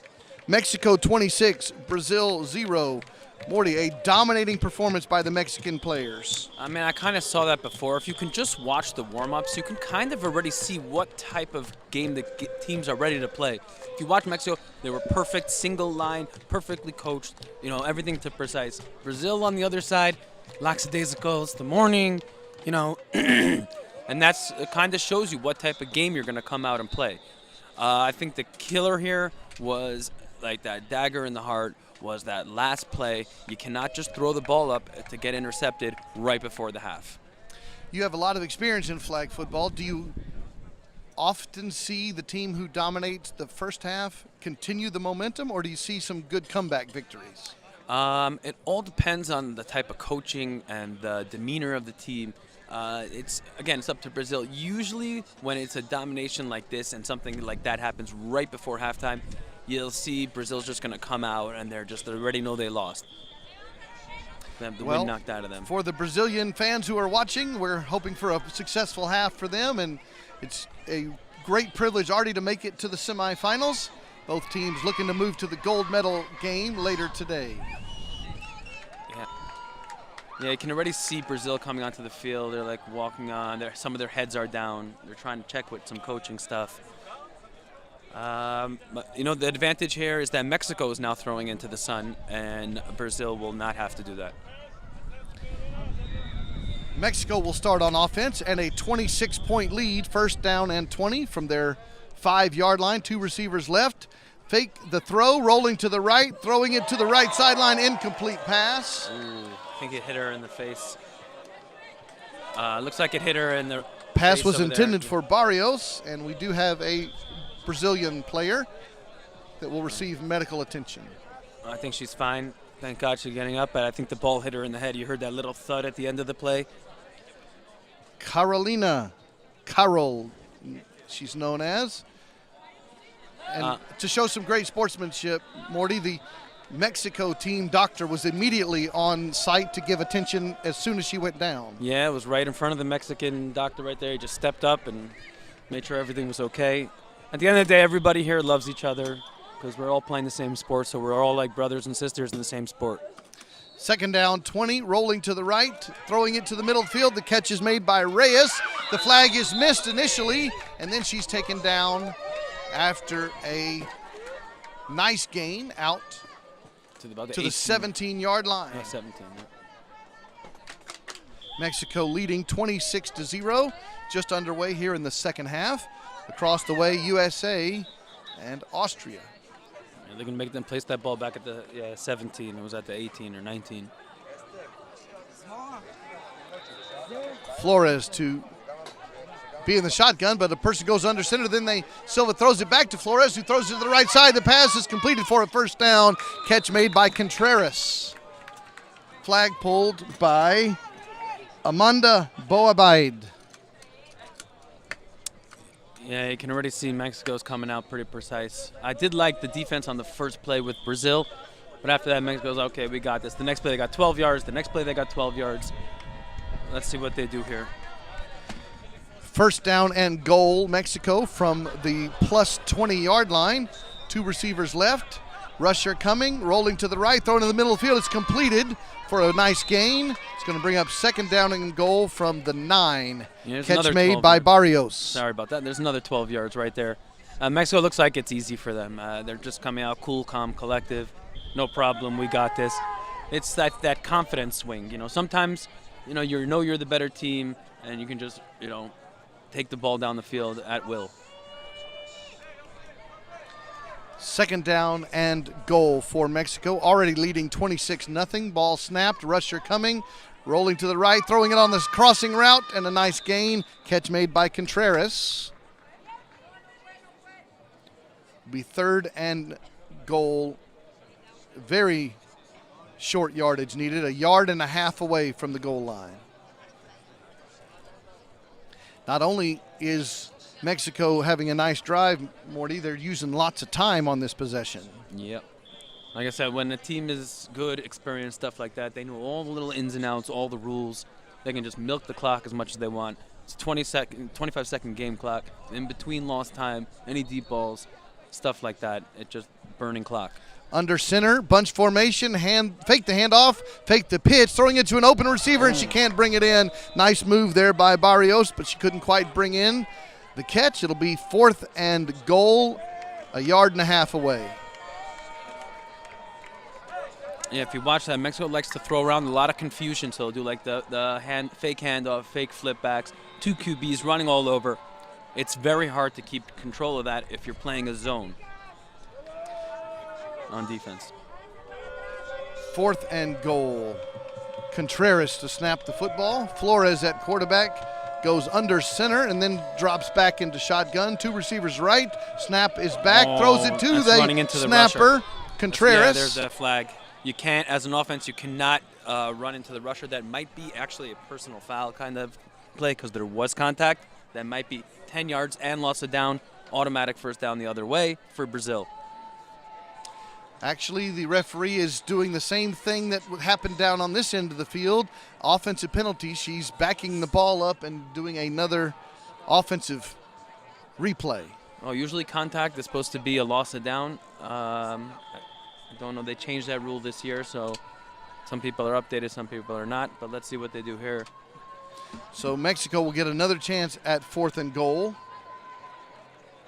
Mexico 26, Brazil 0. Morty, a dominating performance by the Mexican players. I mean, I kind of saw that before. If you can just watch the warm-ups, you can kind of already see what type of game the teams are ready to play. If you watch Mexico, they were perfect, single line, perfectly coached, everything to precise. Brazil on the other side, lackadaisical, it's the morning, and that's it kind of shows you what type of game you're going to come out and play. I think the killer here was like that dagger in the heart was that last play. You cannot just throw the ball up to get intercepted right before the half. You have a lot of experience in flag football. Do you often see the team who dominates the first half continue the momentum, or do you see some good comeback victories? It all depends on the type of coaching and the demeanor of the team. It's up to Brazil. Usually when it's a domination like this and something like that happens right before halftime, you'll see Brazil's just going to come out and they already know they lost. They have the wind knocked out of them. For the Brazilian fans who are watching, we're hoping for a successful half for them, and it's a great privilege already to make it to the semifinals. Both teams looking to move to the gold medal game later today. Yeah, you can already see Brazil coming onto the field. They're like walking on. Some of their heads are down. They're trying to check with some coaching stuff. But, the advantage here is that Mexico is now throwing into the sun, and Brazil will not have to do that. Mexico will start on offense and a 26-point lead, first down and 20 from their 5-yard line. 2 receivers left. Fake the throw, rolling to the right, throwing it to the right sideline, incomplete pass. Ooh, I think it hit her in the face. Looks like it hit her in the pass face was over intended there. for Barrios, and we do have a Brazilian player that will receive medical attention. I think she's fine. Thank God she's getting up, but I think the ball hit her in the head. You heard that little thud at the end of the play. Carol, she's known as. And to show some great sportsmanship, Morty, the Mexico team doctor was immediately on site to give attention as soon as she went down. Yeah, it was right in front of the Mexican doctor right there. He just stepped up and made sure everything was okay. At the end of the day, everybody here loves each other because we're all playing the same sport, so we're all like brothers and sisters in the same sport. Second down, 20, rolling to the right, throwing it to the middle field. The catch is made by Reyes. The flag is missed initially, and then she's taken down after a nice gain out to the 17-yard line. 17, yeah. Mexico leading 26-0, just underway here in the second half. Across the way, USA and Austria. Yeah, they're going to make them place that ball back at the 17. It was at the 18 or 19. Flores to be in the shotgun, but a person goes under center. Then Silva throws it back to Flores, who throws it to the right side. The pass is completed for a first down. Catch made by Contreras. Flag pulled by Amanda Boabide. Yeah, you can already see Mexico's coming out pretty precise. I did like the defense on the first play with Brazil, but after that, Mexico's okay, we got this. The next play, they got 12 yards. The next play, they got 12 yards. Let's see what they do here. First down and goal, Mexico from the plus 20-yard line. 2 receivers left. Rusher coming, rolling to the right, throwing in the middle of the field. It's completed for a nice gain. It's going to bring up second down and goal from the 9. Yeah, catch made by Barrios. Sorry about that. There's another 12 yards right there. Mexico looks like it's easy for them. They're just coming out cool, calm, collective. No problem. We got this. It's that confidence swing. Sometimes, you're the better team, and you can just, take the ball down the field at will. Second down and goal for Mexico, already leading 26-0. Ball snapped, rusher coming, rolling to the right, throwing it on this crossing route, and a nice gain. Catch made by Contreras. Be third and goal. Very short yardage needed, 1.5 yards away from the goal line. Not only is Mexico having a nice drive, Morty, they're using lots of time on this possession. Yep. Like I said, when a team is good, experienced, stuff like that, they know all the little ins and outs, all the rules. They can just milk the clock as much as they want. It's a 25-second game clock. In between lost time, any deep balls, stuff like that. It's just burning clock. Under center, bunch formation, fake the handoff, fake the pitch, throwing it to an open receiver, and she can't bring it in. Nice move there by Barrios, but she couldn't quite bring in the catch. It'll be 4th and goal, 1.5 yards away. Yeah, if you watch that, Mexico likes to throw around a lot of confusion, so they'll do like the fake handoff, fake flip backs, 2 QBs running all over. It's very hard to keep control of that if you're playing a zone on defense. 4th and goal. Contreras to snap the football. Flores at quarterback goes under center and then drops back into shotgun. 2 receivers right. Snap is back. Throws it to the snapper. Contreras. Yeah, there's that flag. You can't, as an offense, you cannot run into the rusher. That might be actually a personal foul kind of play because there was contact. That might be 10 yards and loss of down. Automatic first down the other way for Brazil. Actually, the referee is doing the same thing that happened down on this end of the field. Offensive penalty. She's backing the ball up and doing another offensive replay. Oh, usually contact is supposed to be a loss of down. I don't know. They changed that rule this year, so some people are updated, some people are not. But let's see what they do here. So Mexico will get another chance at 4th and goal.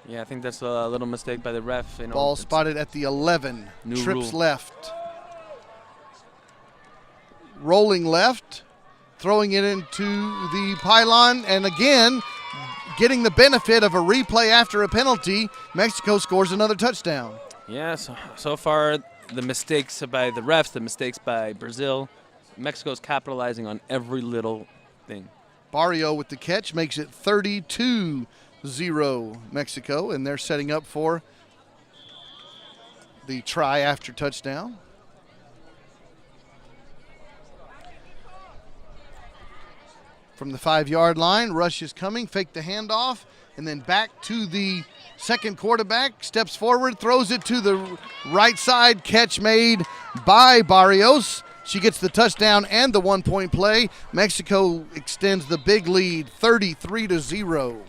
Yeah, I think that's a little mistake by the ref. You know, ball spotted at the 11. New Trips rule. left. Rolling left. Throwing it into the pylon. And again, getting the benefit of a replay after a penalty, Mexico scores another touchdown. Yeah, so far the mistakes by the refs, the mistakes by Brazil. Mexico's capitalizing on every little thing. Barrio with the catch makes it 32-0 Mexico, and they're setting up for the try after touchdown. From the 5-yard line, rush is coming, fake the handoff, and then back to the second quarterback, steps forward, throws it to the right side, catch made by Barrios. She gets the touchdown and the 1-point play. Mexico extends the big lead, 33-0.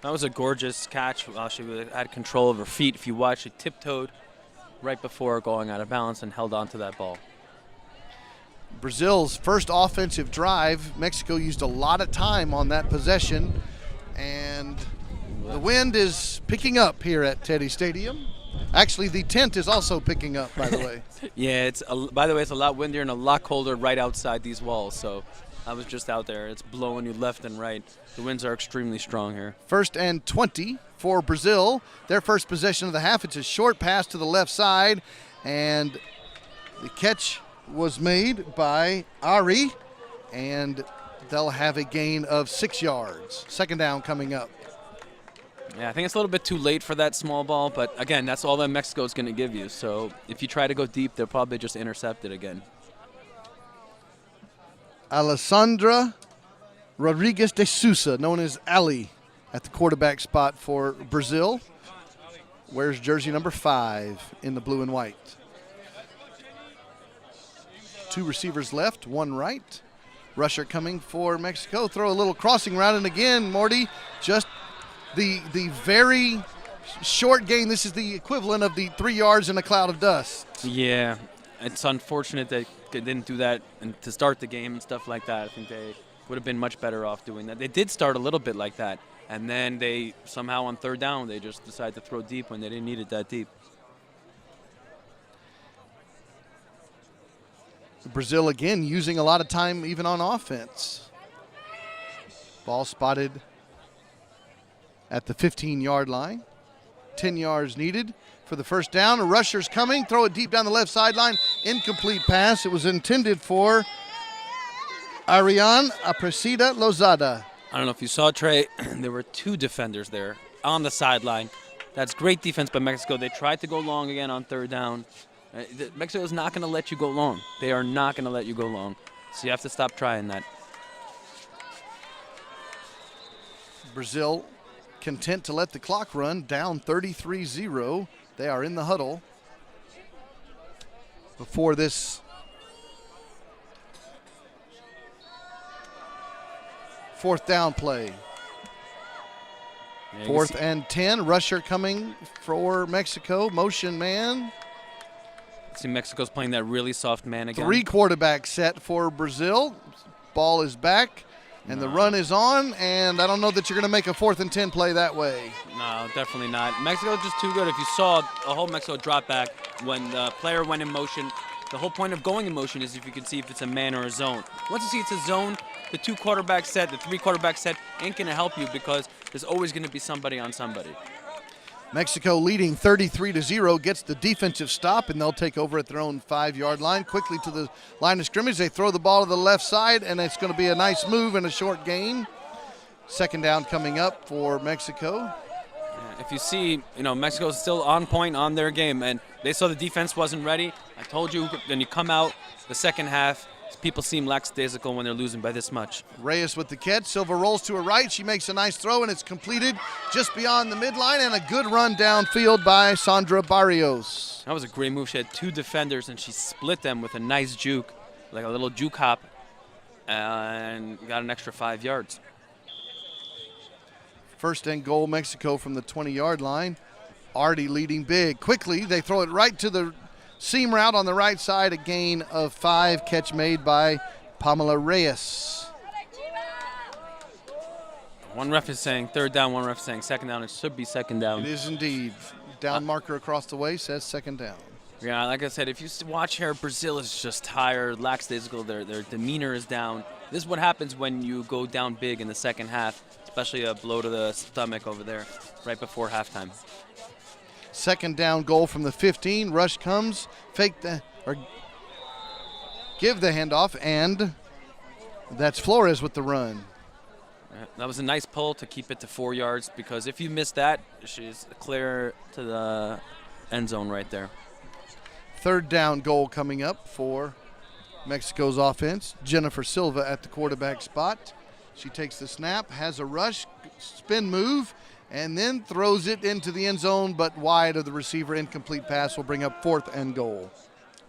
That was a gorgeous catch while she had control of her feet. If you watch, she tiptoed right before going out of balance and held on to that ball. Brazil's first offensive drive, Mexico used a lot of time on that possession, and the wind is picking up here at Teddy Stadium. Actually, the tent is also picking up, by the way. Yeah, by the way, it's a lot windier and a lot colder right outside these walls. So I was just out there. It's blowing you left and right. The winds are extremely strong here. 1st and 20 for Brazil. Their first possession of the half. It's a short pass to the left side, and the catch was made by Ari, and they'll have a gain of 6 yards. Second down coming up. Yeah, I think it's a little bit too late for that small ball, but again, that's all that Mexico's going to give you. So if you try to go deep, they'll probably just intercept it again. Alessandra Rodriguez de Sousa, known as Ali, at the quarterback spot for Brazil. Wears jersey number 5 in the blue and white. 2 receivers left, 1 right. Rusher coming for Mexico. Throw a little crossing route, and again, Morty, just the very short gain. This is the equivalent of the 3 yards in a cloud of dust. Yeah, it's unfortunate that they didn't do that to start the game and stuff like that. I think they would have been much better off doing that. They did start a little bit like that, and then they somehow on 3rd down, they just decided to throw deep when they didn't need it that deep. Brazil again using a lot of time even on offense. Ball spotted at the 15-yard line. 10 yards needed for the first down. A rusher's coming. Throw it deep down the left sideline. Incomplete pass. It was intended for Ariane Aparecida Lozada. I don't know if you saw, Trey, there were 2 defenders there on the sideline. That's great defense by Mexico. They tried to go long again on 3rd down. Mexico is not going to let you go long. They are not going to let you go long. So you have to stop trying that. Brazil content to let the clock run, down 33-0. They are in the huddle before this fourth down play. Yeah, 4th and 10. Rusher coming for Mexico. Motion man. See, Mexico's playing that really soft man again. 3 quarterback set for Brazil. Ball is back, and the run is on, and I don't know that you're going to make a 4th and 10 play that way. No, definitely not. Mexico's just too good. If you saw a whole Mexico drop back when the player went in motion, the whole point of going in motion is if you can see if it's a man or a zone. Once you see it's a zone, the 2 quarterback set, the 3 quarterback set ain't going to help you because there's always going to be somebody on somebody. Mexico leading 33-0 gets the defensive stop, and they'll take over at their own 5-yard line. Quickly to the line of scrimmage. They throw the ball to the left side, and it's going to be a nice move and a short gain. 2nd down coming up for Mexico. If you see, Mexico's still on point on their game, and they saw the defense wasn't ready. I told you, when you come out the second half, people seem lackadaisical when they're losing by this much. Reyes with the catch. Silva rolls to her right. She makes a nice throw, and it's completed just beyond the midline, and a good run downfield by Sandra Barrios. That was a great move. She had 2 defenders, and she split them with a nice juke, like a little juke hop, and got an extra 5 yards. 1st and goal, Mexico from the 20-yard line. Artie leading big. Quickly, they throw it right to the seam route on the right side, a gain of 5, catch made by Pamela Reyes. One ref is saying 3rd down, one ref is saying 2nd down. It should be 2nd down. It is indeed. Down marker across the way says 2nd down. Yeah, like I said, if you watch here, Brazil is just tired, lackadaisical. Their demeanor is down. This is what happens when you go down big in the second half, especially a blow to the stomach over there right before halftime. 2nd down goal from the 15. Rush comes, give the handoff, and that's Flores with the run. That was a nice pull to keep it to 4 yards, because if you miss that, she's clear to the end zone right there. 3rd down goal coming up for Mexico's offense. Jennifer Silva at the quarterback spot. She takes the snap, has a rush, spin move, and then throws it into the end zone, but wide of the receiver. Incomplete pass will bring up 4th and goal.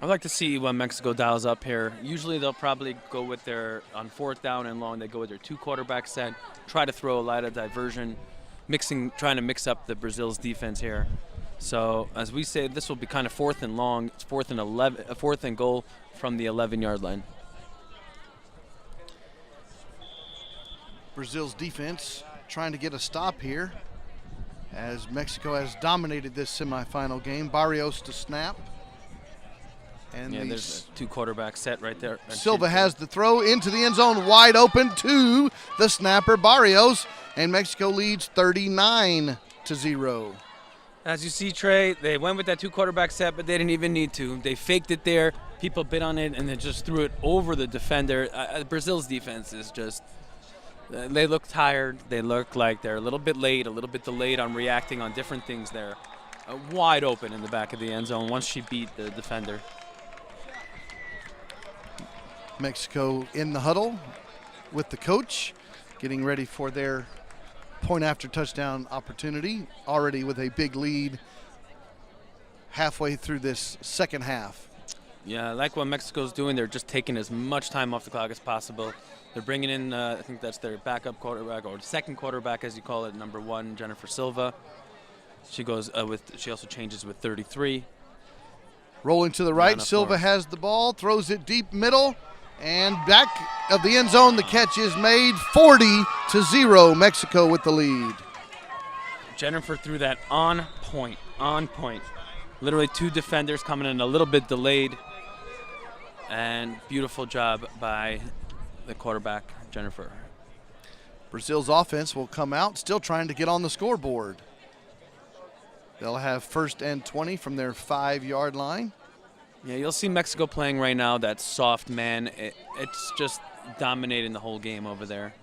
I'd like to see when Mexico dials up here. Usually they'll probably go with on 4th down and long, they go with their 2 quarterback set, try to throw a lot of diversion, trying to mix up the Brazil's defense here. So as we say, this will be kind of 4th and long. It's 4th and goal from the 11-yard line. Brazil's defense trying to get a stop here as Mexico has dominated this semifinal game. Barrios to snap. And there's a 2 quarterback set right there. Silva has the throw into the end zone, wide open to the snapper Barrios, and Mexico leads 39-0. As you see, Trey, they went with that 2 quarterback set, but they didn't even need to. They faked it there. People bit on it, and then just threw it over the defender. Brazil's defense is just, they look tired. They look like they're a little bit late, a little bit delayed on reacting on different things there. Wide open in the back of the end zone once she beat the defender. Mexico in the huddle with the coach, getting ready for their point after touchdown opportunity, already with a big lead halfway through this second half. Yeah, I like what Mexico's doing. They're just taking as much time off the clock as possible. They're bringing in, I think that's their backup quarterback, or second quarterback as you call it, number 1, Jennifer Silva. She goes she also changes with 33. Rolling to the right, Silva has the ball, throws it deep middle, and back of the end zone, the catch is made. 40-0, Mexico with the lead. Jennifer threw that on point. Literally 2 defenders coming in a little bit delayed, and beautiful job by the quarterback, Jennifer. Brazil's offense will come out, still trying to get on the scoreboard. They'll have 1st and 20 from their 5-yard line. Yeah, you'll see Mexico playing right now, that soft man. It's just dominating the whole game over there.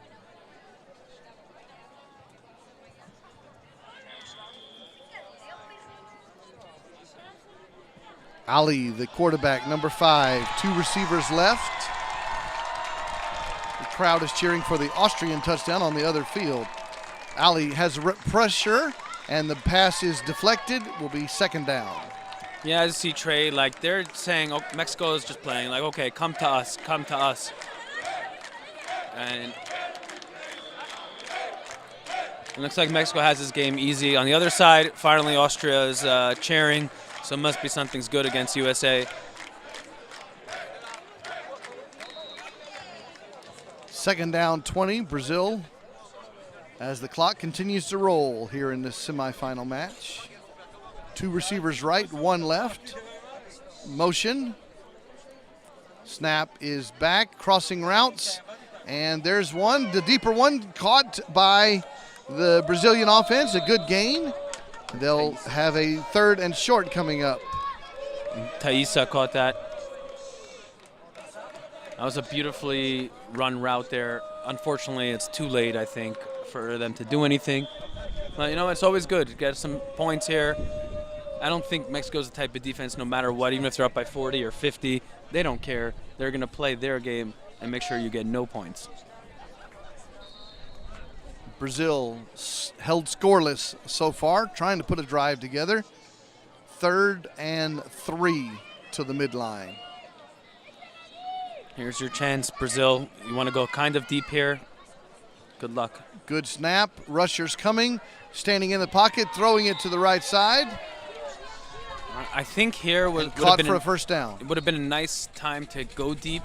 Ali, the quarterback, number 5, 2 receivers left. The crowd is cheering for the Austrian touchdown on the other field. Ali has pressure, and the pass is deflected, will be 2nd down. Yeah, as you see, Trey, like they're saying, oh, Mexico is just playing, like, okay, come to us. And it looks like Mexico has this game easy. On the other side, finally Austria is cheering. So it must be something's good against USA. Second down 20, Brazil, as the clock continues to roll here in this semifinal match. 2 receivers right, 1 left. Motion. Snap is back, crossing routes. And there's one, the deeper one, caught by the Brazilian offense, a good gain. They'll have a 3rd and short coming up. Thaisa caught that. That was a beautifully run route there. Unfortunately, it's too late, I think, for them to do anything. But, you know, it's always good to get some points here. I don't think Mexico's the type of defense, no matter what, even if they're up by 40 or 50, they don't care. They're going to play their game and make sure you get no points. Brazil held scoreless so far, trying to put a drive together. 3rd and 3 to the midline. Here's your chance, Brazil. You want to go kind of deep here. Good luck. Good snap. Rushers coming, standing in the pocket, throwing it to the right side. I think here would Caught have been for a first down. It would have been a nice time to go deep.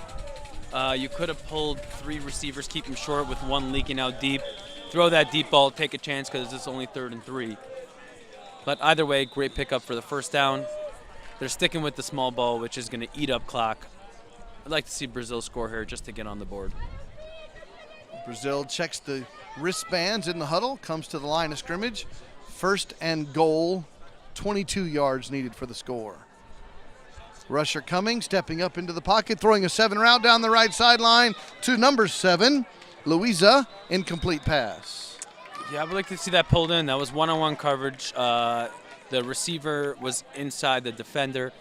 You could have pulled 3 receivers, keep them short with 1 leaking out deep. Throw that deep ball, take a chance because it's only 3rd and 3. But either way, great pickup for the first down. They're sticking with the small ball, which is going to eat up clock. I'd like to see Brazil score here just to get on the board. Brazil checks the wristbands in the huddle, comes to the line of scrimmage. 1st and goal, 22 yards needed for the score. Rusher coming, stepping up into the pocket, throwing a 7 route down the right sideline to number 7, Luisa, incomplete pass. Yeah, I would like to see that pulled in. That was one-on-one coverage. The receiver was inside the defender.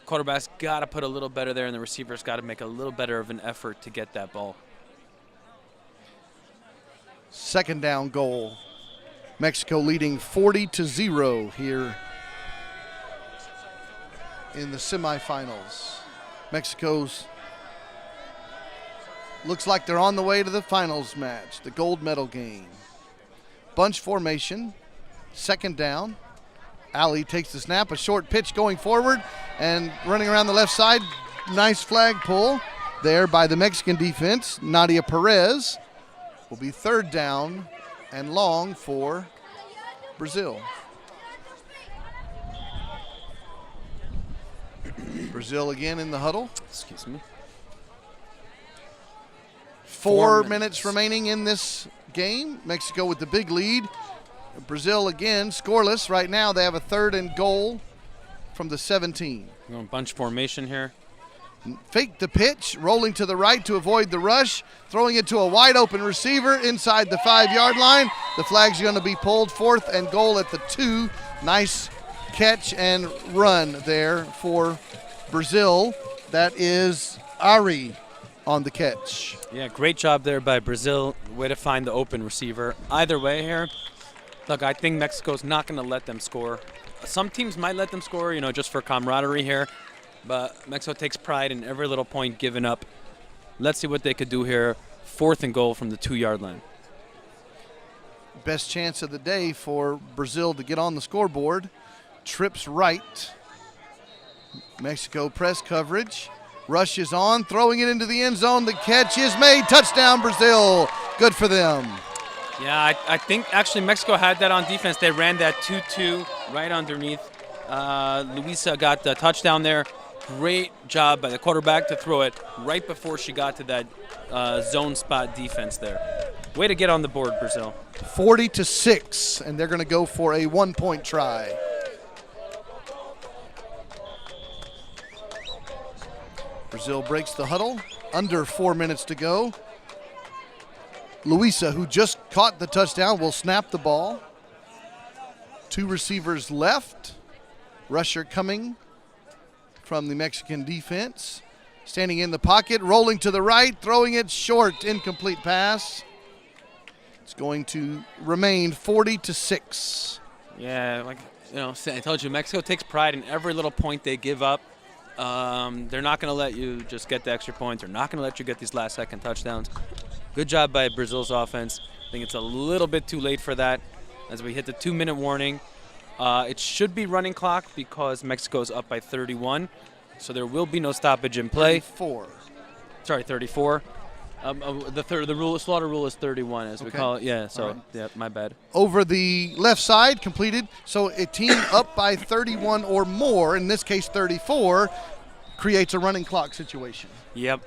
Quarterback's got to put a little better there, and the receiver's got to make a little better of an effort to get that ball. 2nd down goal. Mexico leading 40-0 here in the semifinals. Mexico's looks like they're on the way to the finals match, the gold medal game. Bunch formation, 2nd down. Ali takes the snap, a short pitch going forward and running around the left side. Nice flag pull there by the Mexican defense. Nadia Perez will be 3rd down and long for Brazil. Brazil again in the huddle. Excuse me. 4 minutes remaining in this game. Mexico with the big lead. Brazil again scoreless. Right now they have a 3rd and goal from the 17. Going bunch formation here. Fake the pitch, rolling to the right to avoid the rush, throwing it to a wide open receiver inside the 5-yard line. The flag's going to be pulled. 4th and goal at the 2. Nice catch and run there for Brazil. That is Ari on the catch. Yeah, great job there by Brazil. Way to find the open receiver. Either way here, look, I think Mexico's not going to let them score. Some teams might let them score, you know, just for camaraderie here. But Mexico takes pride in every little point given up. Let's see what they could do here. 4th and goal from the 2-yard line. Best chance of the day for Brazil to get on the scoreboard. Trips right. Mexico press coverage. Rush is on, throwing it into the end zone. The catch is made. Touchdown, Brazil. Good for them. Yeah, I think actually Mexico had that on defense. They ran that 2-2 right underneath. Luisa got the touchdown there. Great job by the quarterback to throw it right before she got to that zone spot defense there. Way to get on the board, Brazil. 40-6, and they're going to go for a 1-point try. Brazil breaks the huddle. Under 4 minutes to go. Luisa, who just caught the touchdown, will snap the ball. 2 receivers left. Rusher coming from the Mexican defense. Standing in the pocket, rolling to the right, throwing it short, incomplete pass. It's going to remain 40-6. Yeah, like I told you, Mexico takes pride in every little point they give up. They're not going to let you just get the extra points. They're not going to let you get these last-second touchdowns. Good job by Brazil's offense. I think it's a little bit too late for that as we hit the 2-minute warning. It should be running clock because Mexico's up by 31, so there will be no stoppage in play. 4. Sorry, 34. The slaughter rule is 31, as we Okay. call it. Yeah, so All right. yeah, my bad. Over the left side, completed. So a team up by 31 or more, in this case 34, creates a running clock situation. Yep.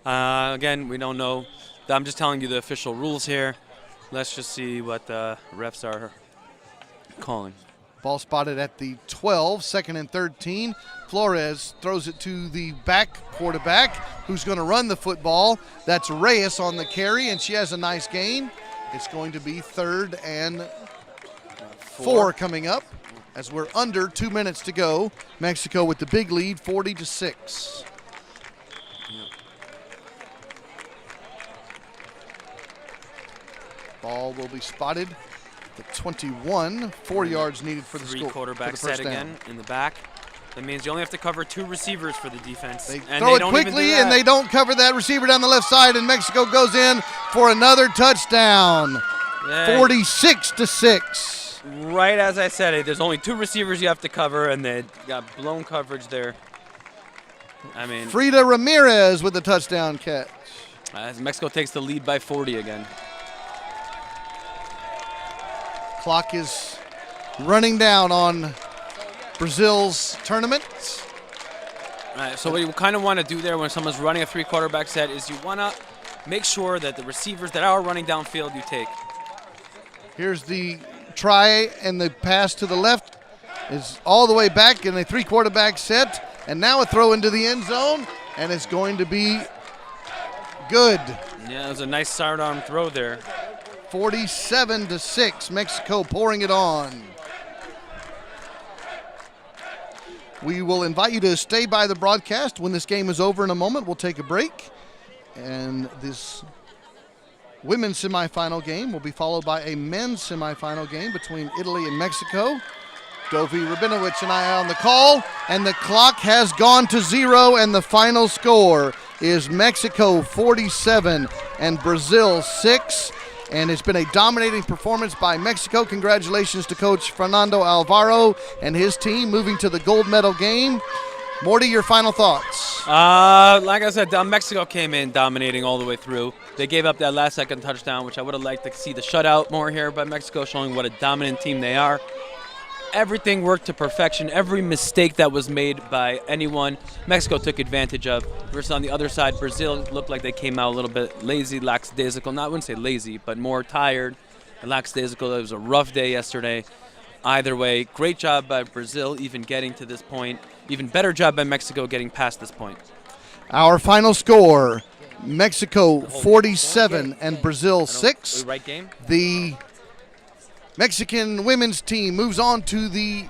Again, we don't know. I'm just telling you the official rules here. Let's just see what the refs are calling. Ball spotted at the 12, second and 13. Flores throws it to the back quarterback, who's going to run the football. That's Reyes on the carry, and she has a nice gain. It's going to be 3rd and 4 coming up as we're under 2 minutes to go. Mexico with the big lead, 40-6. Ball will be spotted at the 21, 4 yards needed for the Three score. quarterback for the first set down. again in the back. That means you only have to cover 2 receivers for the defense. They and throw they it don't even quickly, do and that. they don't cover that receiver down the left side, and Mexico goes in for another touchdown. Yeah. 46-6. Right as I said it, there's only 2 receivers you have to cover, and they got blown coverage there. I mean, Frida Ramirez with the touchdown catch. as Mexico takes the lead by 40 again. Clock is running down on Brazil's tournament. All right, so what you kind of want to do there when someone's running a 3 quarterback set is you want to make sure that the receivers that are running downfield you take. Here's the try, and the pass to the left is all the way back in a 3 quarterback set. And now a throw into the end zone, and it's going to be good. Yeah, it was a nice sidearm throw there. 47-6, Mexico pouring it on. We will invite you to stay by the broadcast. When this game is over in a moment, we'll take a break. And this women's semifinal game will be followed by a men's semifinal game between Italy and Mexico. Dovi Rabinowicz and I on the call, and the clock has gone to 0, and the final score is Mexico 47 and Brazil 6. And it's been a dominating performance by Mexico. Congratulations to Coach Fernando Alvaro and his team moving to the gold medal game. Morty, your final thoughts? Like I said, Mexico came in dominating all the way through. They gave up that last second touchdown, which I would have liked to see the shutout more here, but Mexico showing what a dominant team they are. Everything worked to perfection. Every mistake that was made by anyone, Mexico took advantage of. Versus on the other side, Brazil looked like they came out a little bit lazy, lackadaisical. I wouldn't say lazy, but more tired and lackadaisical. It was a rough day yesterday. Either way, great job by Brazil even getting to this point. Even better job by Mexico getting past this point. Our final score, Mexico 47 and Brazil 6. Right game? The Mexican women's team moves on to the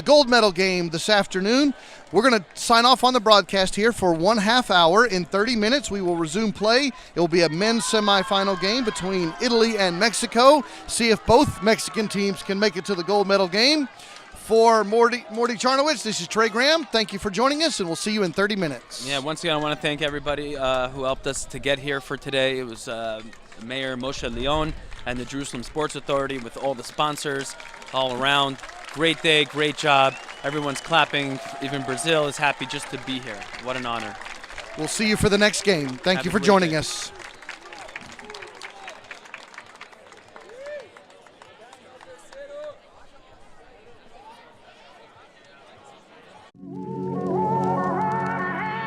gold medal game this afternoon. We're going to sign off on the broadcast here for 1/2 hour. In 30 minutes, we will resume play. It will be a men's semifinal game between Italy and Mexico. See if both Mexican teams can make it to the gold medal game. For Morty Charnowitz, this is Trey Graham. Thank you for joining us, and we'll see you in 30 minutes. Yeah, once again, I want to thank everybody who helped us to get here for today. It was Mayor Moshe Leon and the Jerusalem Sports Authority with all the sponsors all around. Great day, great job. Everyone's clapping. Even Brazil is happy just to be here. What an honor. We'll see you for the next game. Thank Have you a for great joining day. us.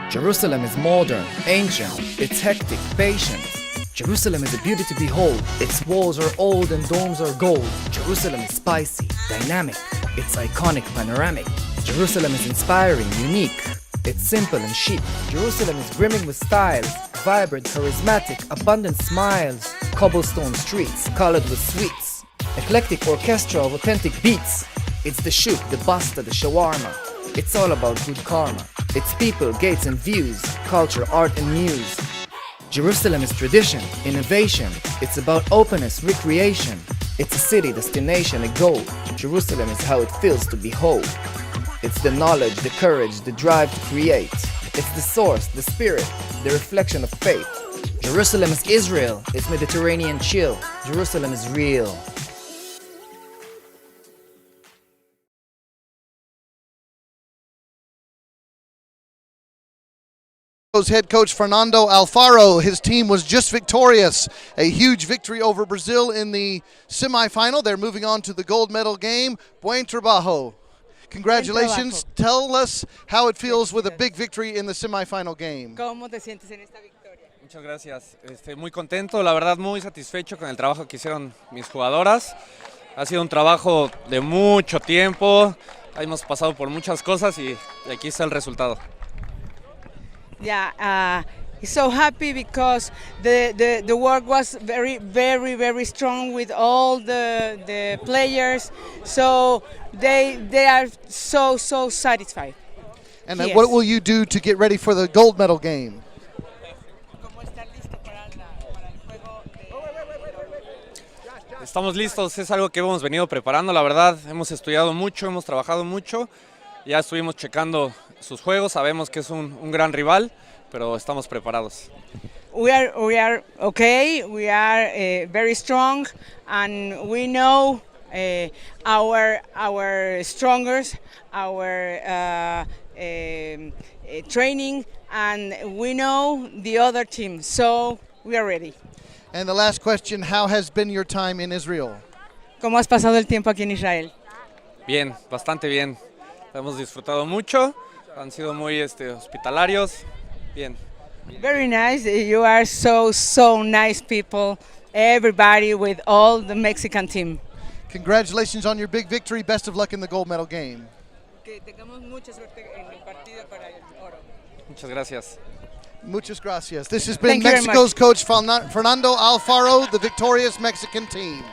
Jerusalem is modern, ancient, it's hectic, patient. Jerusalem is a beauty to behold. Its walls are old and domes are gold. Jerusalem is spicy, dynamic, it's iconic, panoramic. Jerusalem is inspiring, unique, it's simple and chic. Jerusalem is brimming with styles, vibrant, charismatic, abundant smiles. Cobblestone streets, colored with sweets. Eclectic orchestra of authentic beats. It's the shuk, the basta, the shawarma. It's all about good karma. It's people, gates and views, culture, art and muse. Jerusalem is tradition, innovation. It's about openness, recreation. It's a city, destination, a goal. Jerusalem is how it feels to be whole. It's the knowledge, the courage, the drive to create. It's the source, the spirit, the reflection of faith. Jerusalem is Israel. It's Mediterranean chill. Jerusalem is real. Mexico's head coach Fernando Alfaro. His team was just victorious. A huge victory over Brazil in the semifinal. They're moving on to the gold medal game. Buen trabajo. Congratulations. Tell us how it feels with a big victory in the semifinal game. ¿Cómo te sientes en esta victoria? Muchas gracias. Muy contento, la verdad muy satisfecho con el trabajo que hicieron mis jugadoras. Ha sido un trabajo de mucho tiempo. Hemos pasado por muchas cosas y aquí está el resultado. Yeah, so happy because the work was very strong with all the players. So they are so satisfied. And Yes. what will you do to get ready for the gold medal game? Estamos listos, es algo que hemos venido preparando, la verdad. Hemos estudiado mucho, hemos trabajado mucho. Ya estuvimos checando sus juegos, sabemos que es un gran rival, pero estamos preparados. We are okay. We are very strong, and we know our strongest, our training, and we know the other team. So we are ready. And the last question, how has been your time in Israel? ¿Cómo has pasado el tiempo aquí en Israel? Bien, bastante bien. Hemos disfrutado mucho, han sido muy hospitalarios. Bien. Very nice. You are so nice people. Everybody with all the Mexican team. Congratulations on your big victory. Best of luck in the gold medal game. Que tengamos mucha suerte en el partido para el oro. Muchas gracias. Muchas gracias. This has been Thank you very Mexico's coach Fernando Alfaro, the victorious Mexican team.